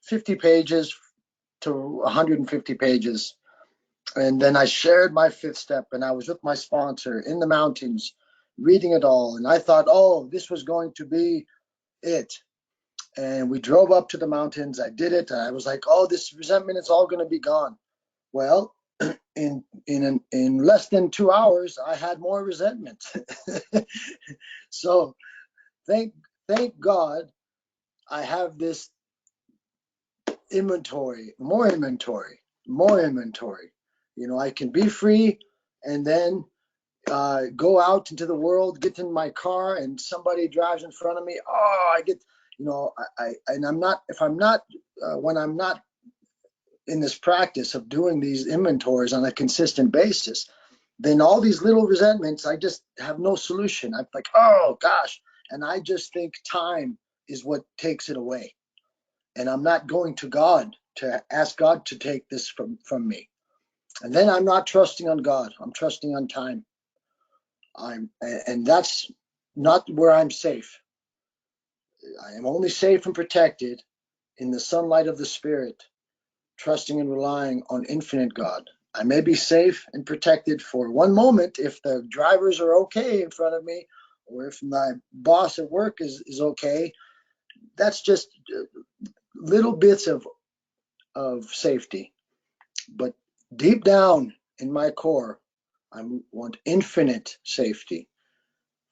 50 pages to 150 pages. And then I shared my fifth step, and I was with my sponsor in the mountains reading it all. And I thought, oh, this was going to be it. And we drove up to the mountains. I did it. And I was like, oh, this resentment is all going to be gone. Well, in less than 2 hours, I had more resentment. So thank God I have this inventory, more inventory. I can be free and then go out into the world, get in my car, and somebody drives in front of me. Oh, I get, and I'm not, if I'm not, when I'm not in this practice of doing these inventories on a consistent basis, then all these little resentments, I just have no solution. I'm like, oh gosh. And I just think time is what takes it away. And I'm not going to God to ask God to take this from me. And then I'm not trusting on God. I'm trusting on time. And that's not where I'm safe. I am only safe and protected in the sunlight of the Spirit, trusting and relying on infinite God. I may be safe and protected for one moment if the drivers are okay in front of me, or if my boss at work is okay. That's just little bits of safety. But deep down in my core, I want infinite safety.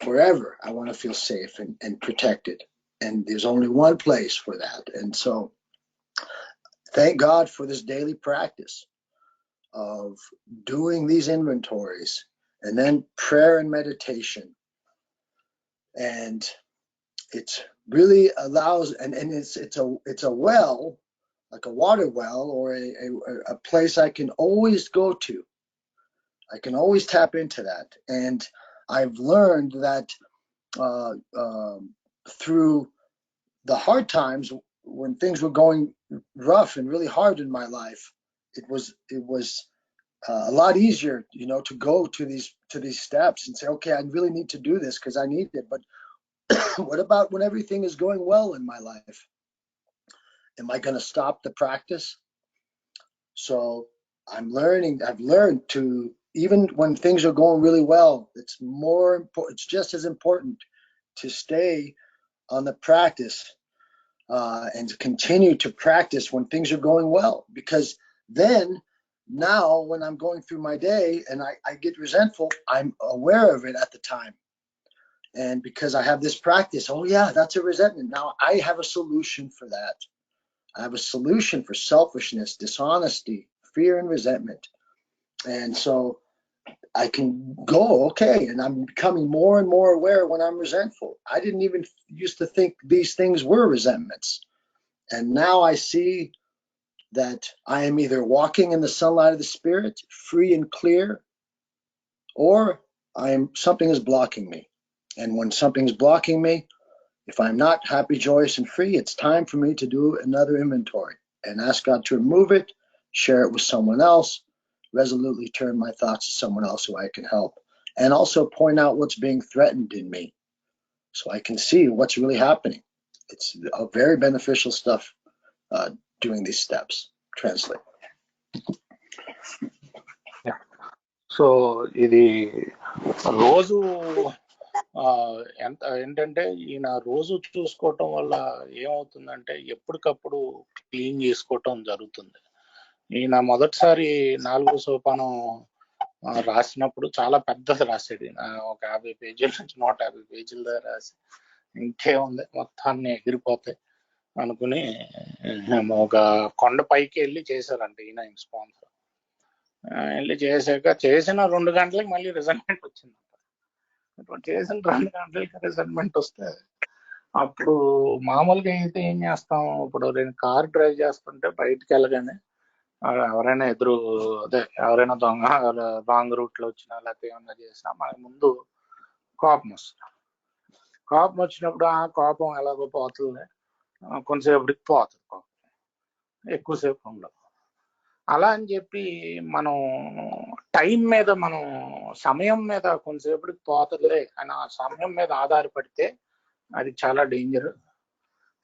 Forever, I want to feel safe and protected. And there's only one place for that. And so thank God for this daily practice of doing these inventories, and then prayer and meditation. And it really allows, and it's a well, like a water well, or a place I can always go to. I can always tap into that. And I've learned that through the hard times, when things were going rough and really hard in my life, it was a lot easier, to go to these steps and say, okay, I really need to do this because I need it. But what about when everything is going well in my life? Am I going to stop the practice? So I've learned to, even when things are going really well, it's more important. It's just as important to stay on the practice and to continue to practice when things are going well, because then now when I'm going through my day and I get resentful, I'm aware of it at the time. And because I have this practice, oh yeah, that's a resentment. Now I have a solution for that. I have a solution for selfishness, dishonesty, fear, and resentment. And so I can go, okay, and I'm becoming more and more aware when I'm resentful. I didn't even used to think these things were resentments. And now I see that I am either walking in the sunlight of the Spirit, free and clear, or something is blocking me. And when something's blocking me, if I'm not happy, joyous, and free, it's time for me to do another inventory and ask God to remove it, share it with someone else, resolutely turn my thoughts to someone else who I can help, and also point out what's being threatened in me so I can see what's really happening. It's a very beneficial stuff doing these steps. Translate. So ఇది రోజు ఏంటంటే ఈయన రోజు చూసుకోవటం వల్ల ఏమవుతుందంటే ఎప్పటికప్పుడు clean చేసుకోవటం జరుగుతుంది. ఈయన మొదటిసారి 4వ సోపానం రాసినప్పుడు చాలా పెద్దది రాసాడు. ఈయన ఒక 50 పేజీల నుంచి 150 పేజీల దాకా రాసి ఇంకేముంది మొత్తాన్ని ఎగిరిపోతాయి అనుకుని ఒక కొండ పైకి వెళ్ళి చేశారంట ఈయన స్పాన్సర్. వెళ్ళి చేసిన 2 గంటలకి మళ్ళీ రిజల్ట్మెంట్ వచ్చింది. చేసిన 2 గంటలకి రిజల్ట్మెంట్ వస్తే అప్పుడు మామూలుగా అయితే ఏం చేస్తాం, ఇప్పుడు నేను కార్ డ్రైవ్ చేస్తుంటే బయటికి వెళ్ళగానే ఎవరైనా ఎవరైనా దొంగ రాంగ్ రూట్ లో వచ్చినా లేకపోతే ఏమన్నా చేసినా మనకి ముందు కోపం వస్తుంది. కోపం వచ్చినప్పుడు ఆ కోపం ఎలాగో పోతుంది, కొంతసేపటికి పోతుంది కోపం, ఎక్కువసేపు ఉండదు. అలా అని చెప్పి మనం టైం మీద మనం సమయం మీద కొంతసేపటికి పోతుందిలే అని ఆ సమయం మీద ఆధారపడితే అది చాలా డేంజర్.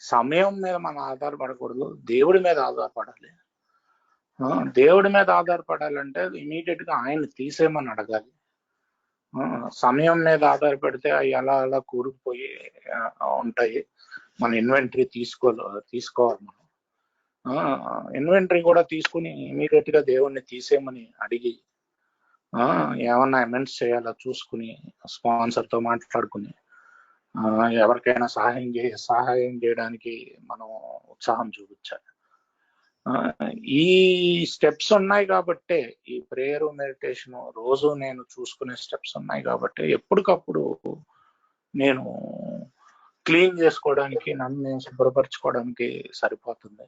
సమయం మీద మనం ఆధారపడకూడదు, దేవుడి మీద ఆధారపడాలి. దేవుడి మీద ఆధారపడాలంటే ఇమీడియట్ గా ఆయన తీసేయమని అడగాలి. సమయం మీద ఆధారపడితే అవి అలా కూరుకుపోయి ఉంటాయి. మన ఇన్వెంటరీ తీసుకోవాలి మనం. ఇన్వెంటరీ కూడా తీసుకుని ఇమీడియట్ గా దేవుణ్ణి తీసేయమని అడిగి ఏమన్నా అమెండ్స్ చేయాలో చూసుకుని స్పాన్సర్తో మాట్లాడుకుని ఎవరికైనా సహాయం చేయడానికి మనం ఉత్సాహం చూపించాలి. ఈ స్టెప్స్ ఉన్నాయి కాబట్టే, ఈ ప్రేయర్ మెడిటేషన్ రోజు నేను చూసుకునే స్టెప్స్ ఉన్నాయి కాబట్టి ఎప్పటికప్పుడు నేను క్లీన్ చేసుకోవడానికి, నన్ను నేను శుభ్రపరచుకోవడానికి సరిపోతుంది.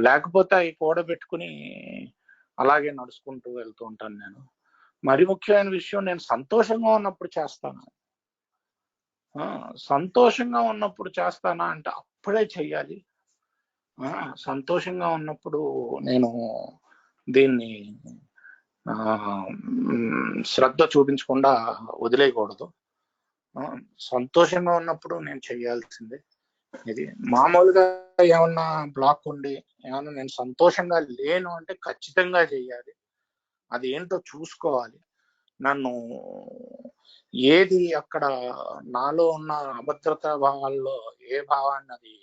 లేకపోతే అవి కూడబెట్టుకుని అలాగే నడుచుకుంటూ వెళ్తూ ఉంటాను. నేను మరి ముఖ్యమైన విషయం, నేను సంతోషంగా ఉన్నప్పుడు చేస్తాను. సంతోషంగా ఉన్నప్పుడు చేస్తానా అంటే అప్పుడే చెయ్యాలి. సంతోషంగా ఉన్నప్పుడు నేను దీన్ని శ్రద్ధ చూపించకుండా వదిలేయకూడదు. సంతోషంగా ఉన్నప్పుడు నేను చెయ్యాల్సిందే. ఇది మామూలుగా ఏమన్నా బ్లాక్ ఉండి ఏమన్నా నేను సంతోషంగా లేను అంటే ఖచ్చితంగా చెయ్యాలి. అది ఏంటో చూసుకోవాలి. నన్ను ఏది అక్కడ నాలో ఉన్న అభద్రతా భావాల్లో ఏ భావాన్ని అది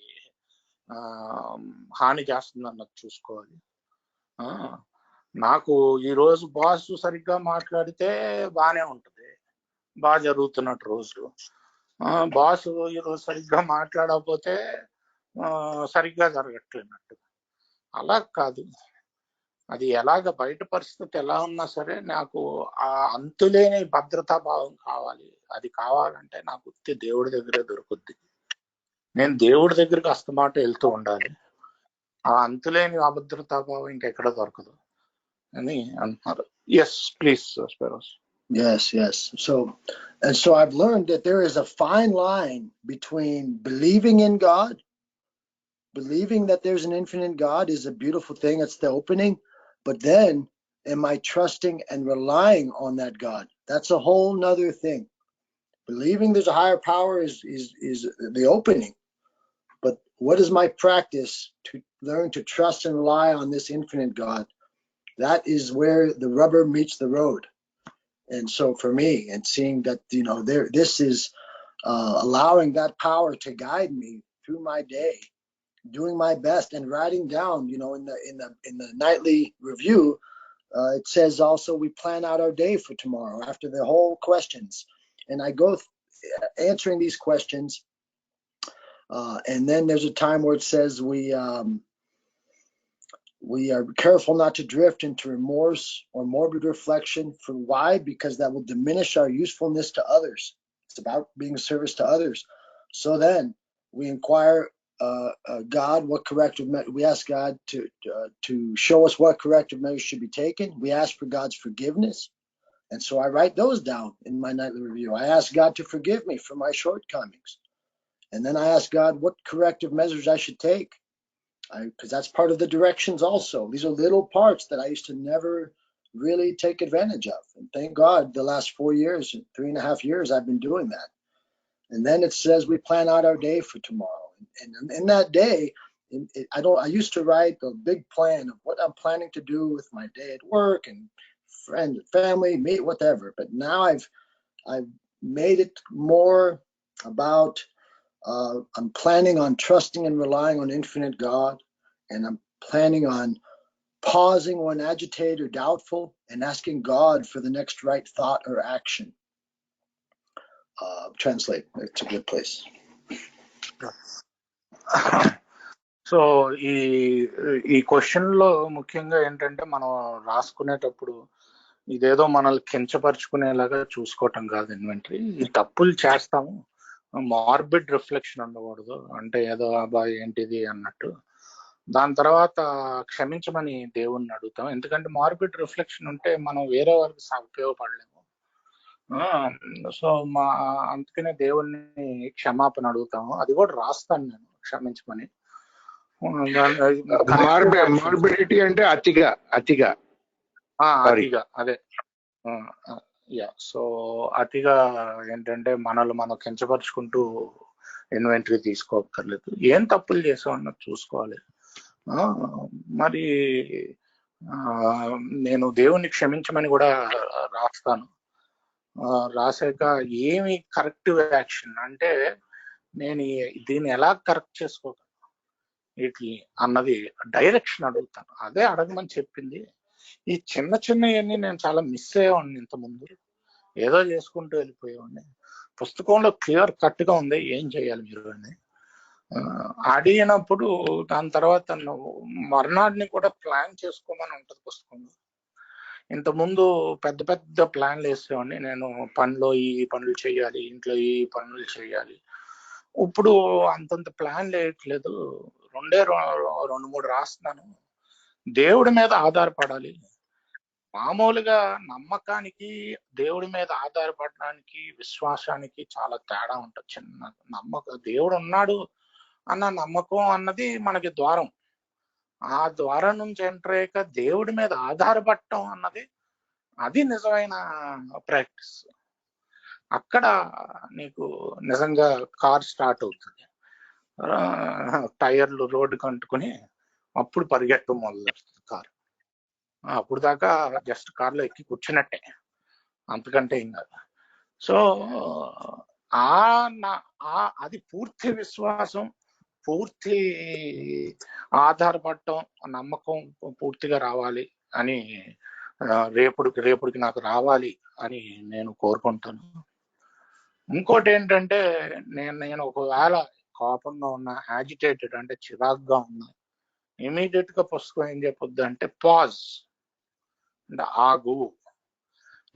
హాని చేస్తుందన్నది చూసుకోవాలి. నాకు ఈరోజు బాస్ సరిగ్గా మాట్లాడితే బాగానే ఉంటుంది, బాగా జరుగుతున్నట్టు రోజు. బాస్ ఈరోజు సరిగ్గా మాట్లాడకపోతే సరిగ్గా జరగట్లేనట్టు. అలా కాదు, అది ఎలాగ బయట పరిస్థితి ఎలా ఉన్నా సరే నాకు ఆ అంతులేని భద్రతా భావం కావాలి. అది కావాలంటే నాకు దేవుడి దగ్గరే దొరుకుద్ది. నేను దేవుడి దగ్గరికి అస్తమాట వెళ్తూ ఉండాలి. ఆ అంతులేని అభద్రతా భావం ఇంకెక్కడ దొరకదు అని అంటున్నారు. Yes please Speros. Yes. So I've learned that there is a fine line between believing in God. Believing that there's an infinite God is a beautiful thing. It's the opening. But then, am I trusting and relying on that God? That's a whole nother thing. Believing there's a higher power is the opening. But what is my practice to learn to trust and rely on this infinite God? That is where the rubber meets the road. And so for me, and seeing that, this is allowing that power to guide me through my day, doing my best and writing down, in the nightly review, it says also we plan out our day for tomorrow after the whole questions. And I go answering these questions. And then there's a time where it says we are careful not to drift into remorse or morbid reflection. For why? Because that will diminish our usefulness to others. It's about being of service to others. So then we inquire God what corrective we ask God to show us what corrective measures should be taken. We ask for God's forgiveness. And so I write those down in my nightly review. I ask God to forgive me for my shortcomings. And then I ask God what corrective measures I should take. Because that's part of the directions also. These are little parts that I used to never really take advantage of. And thank God the last 4 years, 3.5 years, I've been doing that. And then it says we plan out our day for tomorrow. And in that day, I used to write a big plan of what I'm planning to do with my day at work and friends and family, meet, whatever. But now I've made it more about I'm planning on trusting and relying on infinite God, and I'm planning on pausing when agitated or doubtful and asking God for the next right thought or action. Translate. It's a good place. So ఈ question లో ముఖ్యంగా ఏంటంటే మనం రాసుకునేటప్పుడు ఇదేదో మనల్ని కించపరుచుకునేలాగా చూసుకోవటం కాదు inventory. ఈ తప్పులు చేస్తాము, మార్బిడ్ రిఫ్లెక్షన్ ఉండకూడదు, అంటే ఏదో అబ్బాయి ఏంటిది అన్నట్టు. దాని తర్వాత క్షమించమని దేవుణ్ణి అడుగుతాం, ఎందుకంటే మార్బిడ్ రిఫ్లెక్షన్ ఉంటే మనం వేరే వారికి ఉపయోగపడలేము. సో అందుకనే దేవుణ్ణి క్షమాపణ అడుగుతాము. అది కూడా రాస్తాను నేను, క్షమించమని. మార్బిడిటీ అంటే అతిగా అతిగా అదే యా. సో అతిగా ఏంటంటే మనల్ని మనం కించపరుచుకుంటూ ఇన్వెంటరీ తీసుకోక్కర్లేదు, ఏం తప్పులు చేసాం అన్నది చూసుకోవాలి. మరి నేను దేవుణ్ణి క్షమించమని కూడా రాస్తాను. రాసాక ఏమి కరెక్టివ్ యాక్షన్ అంటే నేను దీన్ని ఎలా కరెక్ట్ చేసుకోగలను వీటిని అన్నది డైరెక్షన్ అడుగుతాను. అదే అడగమని చెప్పింది. ఈ చిన్న చిన్నవన్నీ నేను చాలా మిస్ అయ్యేవాడిని ఇంతకుముందు, ఏదో చేసుకుంటూ వెళ్ళిపోయేవాడిని. పుస్తకంలో క్లియర్ కట్ గా ఉంది ఏం చేయాలి మీరు అని అడిగినప్పుడు దాని తర్వాత మర్నాడిని కూడా ప్లాన్ చేసుకోమని ఉంటది పుస్తకంలో. ఇంతకుముందు పెద్ద పెద్ద ప్లాన్లు వేసేవాడిని నేను, ఈ పనులు చేయాలి, ఇంట్లో ఈ పనులు చేయాలి. ఇప్పుడు అంతంత ప్లాన్ వేయట్లేదు, రెండు మూడు రాస్తున్నాను. దేవుడి మీద ఆధారపడాలి. మామూలుగా నమ్మకానికి దేవుడి మీద ఆధారపడడానికి విశ్వాసానికి చాలా తేడా ఉంటుంది. చిన్న దేవుడు ఉన్నాడు అన్న నమ్మకం అన్నది మనకి ద్వారం. ఆ ద్వారం నుంచి ఎంటర్ అయ్యాక దేవుడి మీద ఆధారపడటం అన్నది అది నిజమైన ప్రాక్టీస్. అక్కడ నీకు నిజంగా కార్ స్టార్ట్ అవుతుంది. టైర్లు రోడ్డుకి అంటుకుని అప్పుడు పరిగెట్టడం మొదలు పెడుతుంది కారు. అప్పుడు దాకా జస్ట్ కార్లో ఎక్కి కూర్చున్నట్టే, అంతకంటే ఏం కాదు. సో అది పూర్తి విశ్వాసం, పూర్తి ఆధారపడటం, నమ్మకం పూర్తిగా రావాలి అని రేపుడికి నాకు రావాలి అని నేను కోరుకుంటాను. ఇంకోటి ఏంటంటే నేను ఒకవేళ కోపంగా ఉన్నా, యాజిటేటెడ్ అంటే చిరాగ్గా ఉన్నా, ఇమీడియట్ గా పుస్తకం ఏం చెప్పొద్దు అంటే పాజ్ అంటే ఆగు.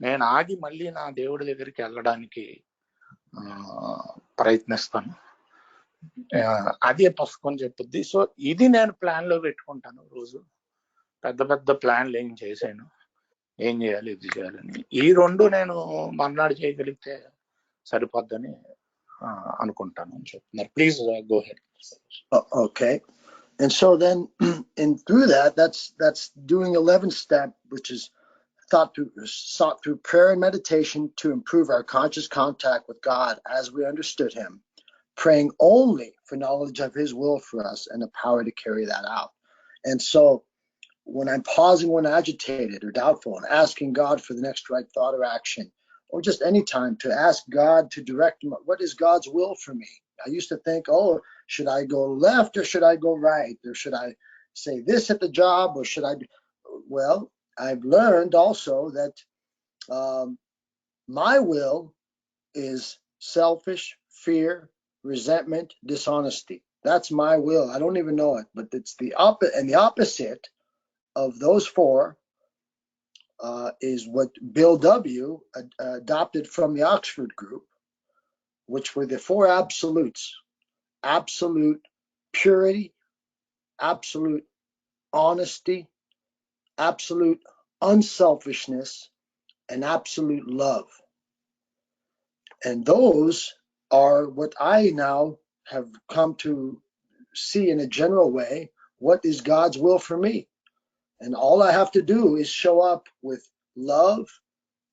నేను ఆగి మళ్ళీ నా దేవుడి దగ్గరికి వెళ్ళడానికి ప్రయత్నిస్తాను. అదే పుస్తకం చెప్పుద్ది. సో ఇది నేను ప్లాన్ లో పెట్టుకుంటాను. రోజు పెద్ద పెద్ద ప్లాన్లు ఏం చేశాను, ఏం చేయాలి, ఇది చేయాలని. ఈ రెండు నేను మర్నాడు చేయగలిగితే సరిపోద్దని అనుకుంటాను అని చెప్తున్నారు. Please go head. Okay. And so then and through that's doing 11th step, which is sought through prayer and meditation to improve our conscious contact with God as we understood him, praying only for knowledge of his will for us and the power to carry that out. And so when I'm pausing when agitated or doubtful and asking God for the next right thought or action, or just any time to ask God to direct what is God's will for me. I used to think, oh, should I go left or should I go right? Or should I say this at the job or should I do? Well, I've learned also that my will is selfish, fear, resentment, dishonesty. That's my will. I don't even know it, but it's the opposite. And the opposite of those four is what Bill W. adopted from the Oxford group, which were the four absolutes: absolute purity, absolute honesty, absolute unselfishness, and absolute love. And those are what I now have come to see in a general way. What is God's will for me? And all I have to do is show up with love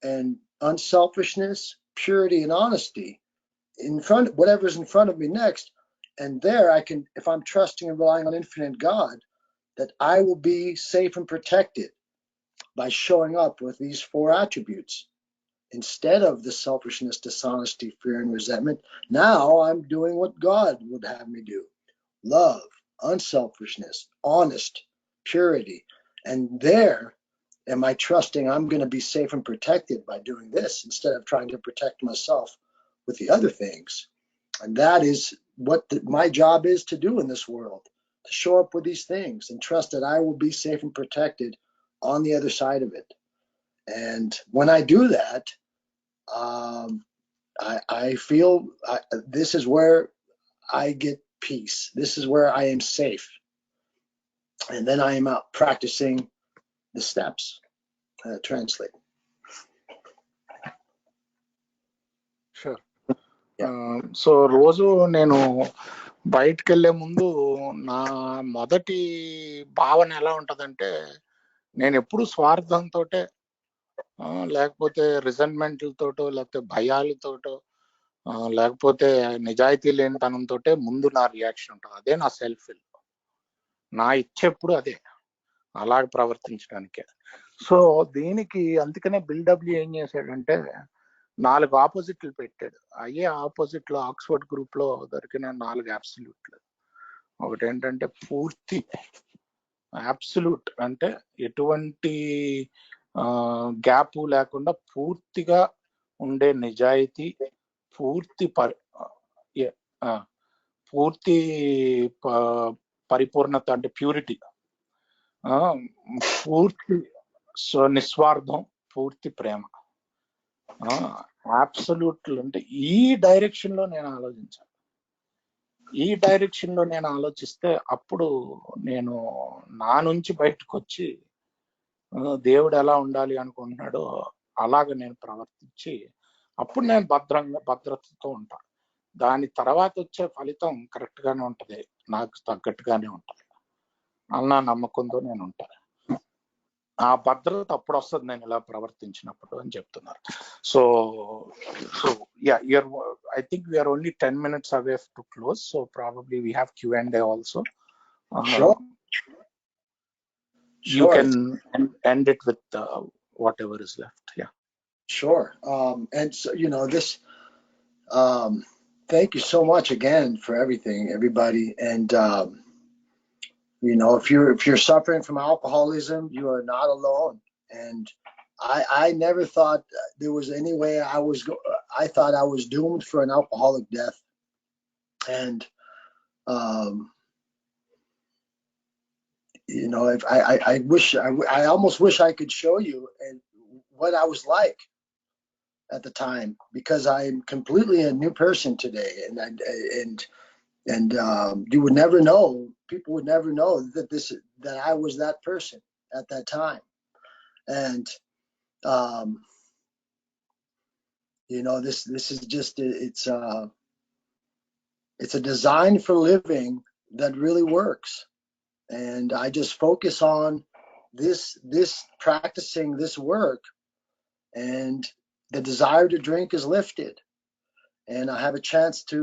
and unselfishness, purity, and honesty in front of whatever's in front of me next. And there I can, if I'm trusting and relying on infinite God, that I will be safe and protected by showing up with these four attributes instead of the selfishness, dishonesty, fear, and resentment. Now I'm doing what God would have me do: love, unselfishness, honest, purity. And there am I trusting I'm going to be safe and protected by doing this instead of trying to protect myself with the other things. And that is what my job is to do in this world, to show up with these things and trust that I will be safe and protected on the other side of it. And when I do that, I feel this is where I get peace. This is where I am safe. And then I am out practicing the steps. Translate. Sure. Yeah. So రోజు నేను బయటకు వెళ్ళే ముందు నా మొదటి భావన ఎలా ఉంటదంటే, నేను ఎప్పుడు స్వార్థంతో లేకపోతే రిజన్మెంట్లతోటో లేకపోతే భయాలతోటో లేకపోతే నిజాయితీ లేనితనంతో ముందు నా రియాక్షన్ ఉంటుంది. అదే నా సెల్ఫ్ విల్. నా ఇచ్చ ఎప్పుడు అదే, అలాగ ప్రవర్తించడానికే. సో దీనికి అందుకనే బిల్డబ్ల్యూ ఏం చేశాడంటే 4 ఆపోజిట్లు పెట్టాడు. అయ్యే ఆపోజిట్ లో ఆక్స్ఫర్డ్ గ్రూప్ లో దొరికిన 4 అబ్సల్యూట్లు. ఒకటి ఏంటంటే పూర్తి అబ్సల్యూట్, అంటే ఎటువంటి గ్యాప్ లేకుండా పూర్తిగా ఉండే నిజాయితీ, పూర్తి పూర్తి పరిపూర్ణత అంటే ప్యూరిటీ, పూర్తి నిస్వార్థం, పూర్తి ప్రేమ. అబ్సల్యూట్ అంటే ఈ డైరెక్షన్ లో నేను ఆలోచించాను. ఈ డైరెక్షన్ లో నేను ఆలోచిస్తే అప్పుడు నేను నా నుంచి బయటకు వచ్చి దేవుడు ఎలా ఉండాలి అనుకుంటున్నాడో అలాగ నేను ప్రవర్తించి అప్పుడు నేను భద్రతతో ఉంటాను. దాని తర్వాత వచ్చే ఫలితం కరెక్ట్ గానే ఉంటది, నాకు తగ్గట్టుగానే ఉంటది అన్న నమ్మకంతో నేను ఉంటాను. ఆ భద్రత అప్పుడు వస్తుంది నేను ఇలా ప్రవర్తించినప్పుడు అని చెప్తున్నారు. So yeah, I think we are only 10 minutes away to close, so probably we have Q&A also. Sure. You can end it with whatever is left. Yeah. Sure. And so, this, thank you so much again for everything, everybody. And, if you're suffering from alcoholism, you are not alone. And I never thought there was any way I thought I was doomed for an alcoholic death. And, if I almost wish I could show you what I was like at the time, because I'm completely a new person today. And you would never know, people would never know that I was that person at that time. And, this is just, it's a design for living that really works. And I just focus on this practicing this work, and the desire to drink is lifted. And I have a chance to,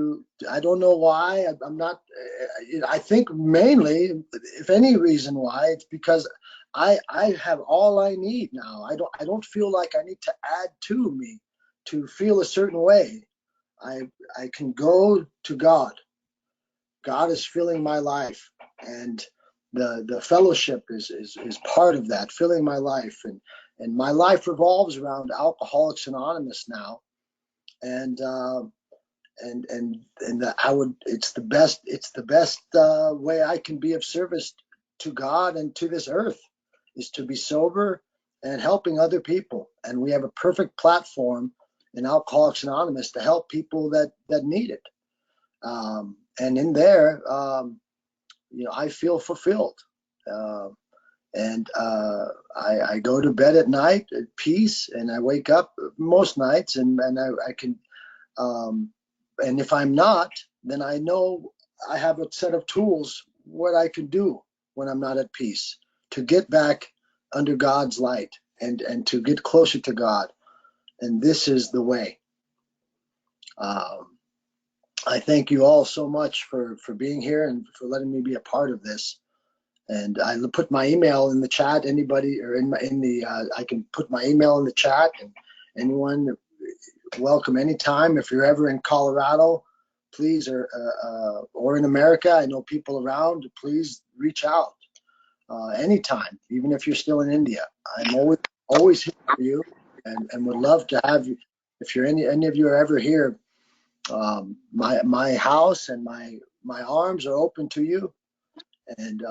I don't know why, I'm not, I think mainly, if any reason why, it's because I have all I need now. I don't feel like I need to add to me to feel a certain way. I can go to God. God is filling my life, and the fellowship is part of that, filling my life. And my life revolves around Alcoholics Anonymous now. And it's the best way I can be of service to God and to this earth, is to be sober and helping other people. And we have a perfect platform in Alcoholics Anonymous to help people that need it. And in there, I feel fulfilled. And I go to bed at night at peace, and I wake up most nights, and I can, and if I'm not, then I know I have a set of tools what I can do when I'm not at peace to get back under God's light and to get closer to God. And this is the way. I thank you all so much for being here and for letting me be a part of this. And I put my email in the chat. Anybody, or I can put my email in the chat, and anyone welcome anytime. If you're ever in Colorado, please, or in America, I know people around, please reach out anytime, even if you're still in India. I'm always here for you, and would love to have you. If you're any of you are ever here, My house and my arms are open to you, and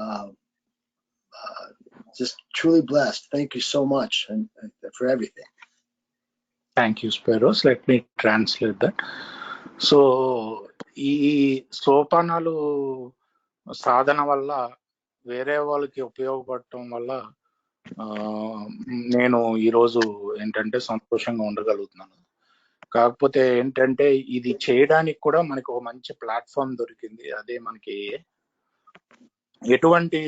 just truly blessed. Thank you so much and for everything. Thank you Speros. Let me translate that. So ఈ సోపానాలు సాధన వల్ల వేరే వాళ్ళకి ఉపయోగపడటం వల్ల నేను ఈరోజు ఏంటంటే సంతోషంగా ఉండగలుగుతున్నాను. కాకపోతే ఏంటంటే ఇది చేయడానికి కూడా మనకి ఒక మంచి ప్లాట్ఫామ్ దొరికింది. అదే మనకి ఎటువంటి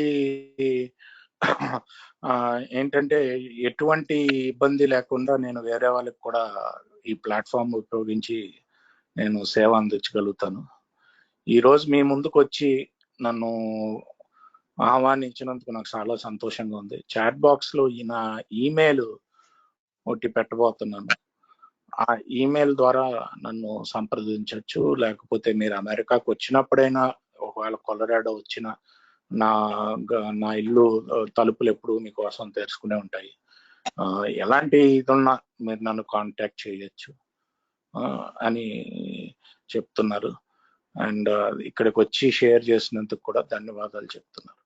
ఏంటంటే ఎటువంటి ఇబ్బంది లేకుండా నేను వేరే వాళ్ళకి కూడా ఈ ప్లాట్ఫామ్ ఉపయోగించి నేను సేవ అందించగలుగుతాను. ఈరోజు మీ ముందుకు వచ్చి నన్ను ఆహ్వానించినందుకు నాకు చాలా సంతోషంగా ఉంది. చాట్ బాక్స్ లో ఈయన ఈమెయిల్ ఒకటి పెట్టబోతున్నాను. ఆ ఈమెయిల్ ద్వారా నన్ను సంప్రదించవచ్చు. లేకపోతే మీరు అమెరికాకు వచ్చినప్పుడైనా, ఒకవేళ కొలరాడో వచ్చిన నా ఇల్లు తలుపులు ఎప్పుడు మీకోసం తెరుచుకునే ఉంటాయి. ఎలాంటి ఇదున్నా మీరు నన్ను కాంటాక్ట్ చేయొచ్చు అని చెప్తున్నారు. అండ్ ఇక్కడికి వచ్చి షేర్ చేసినందుకు కూడా ధన్యవాదాలు చెప్తున్నారు.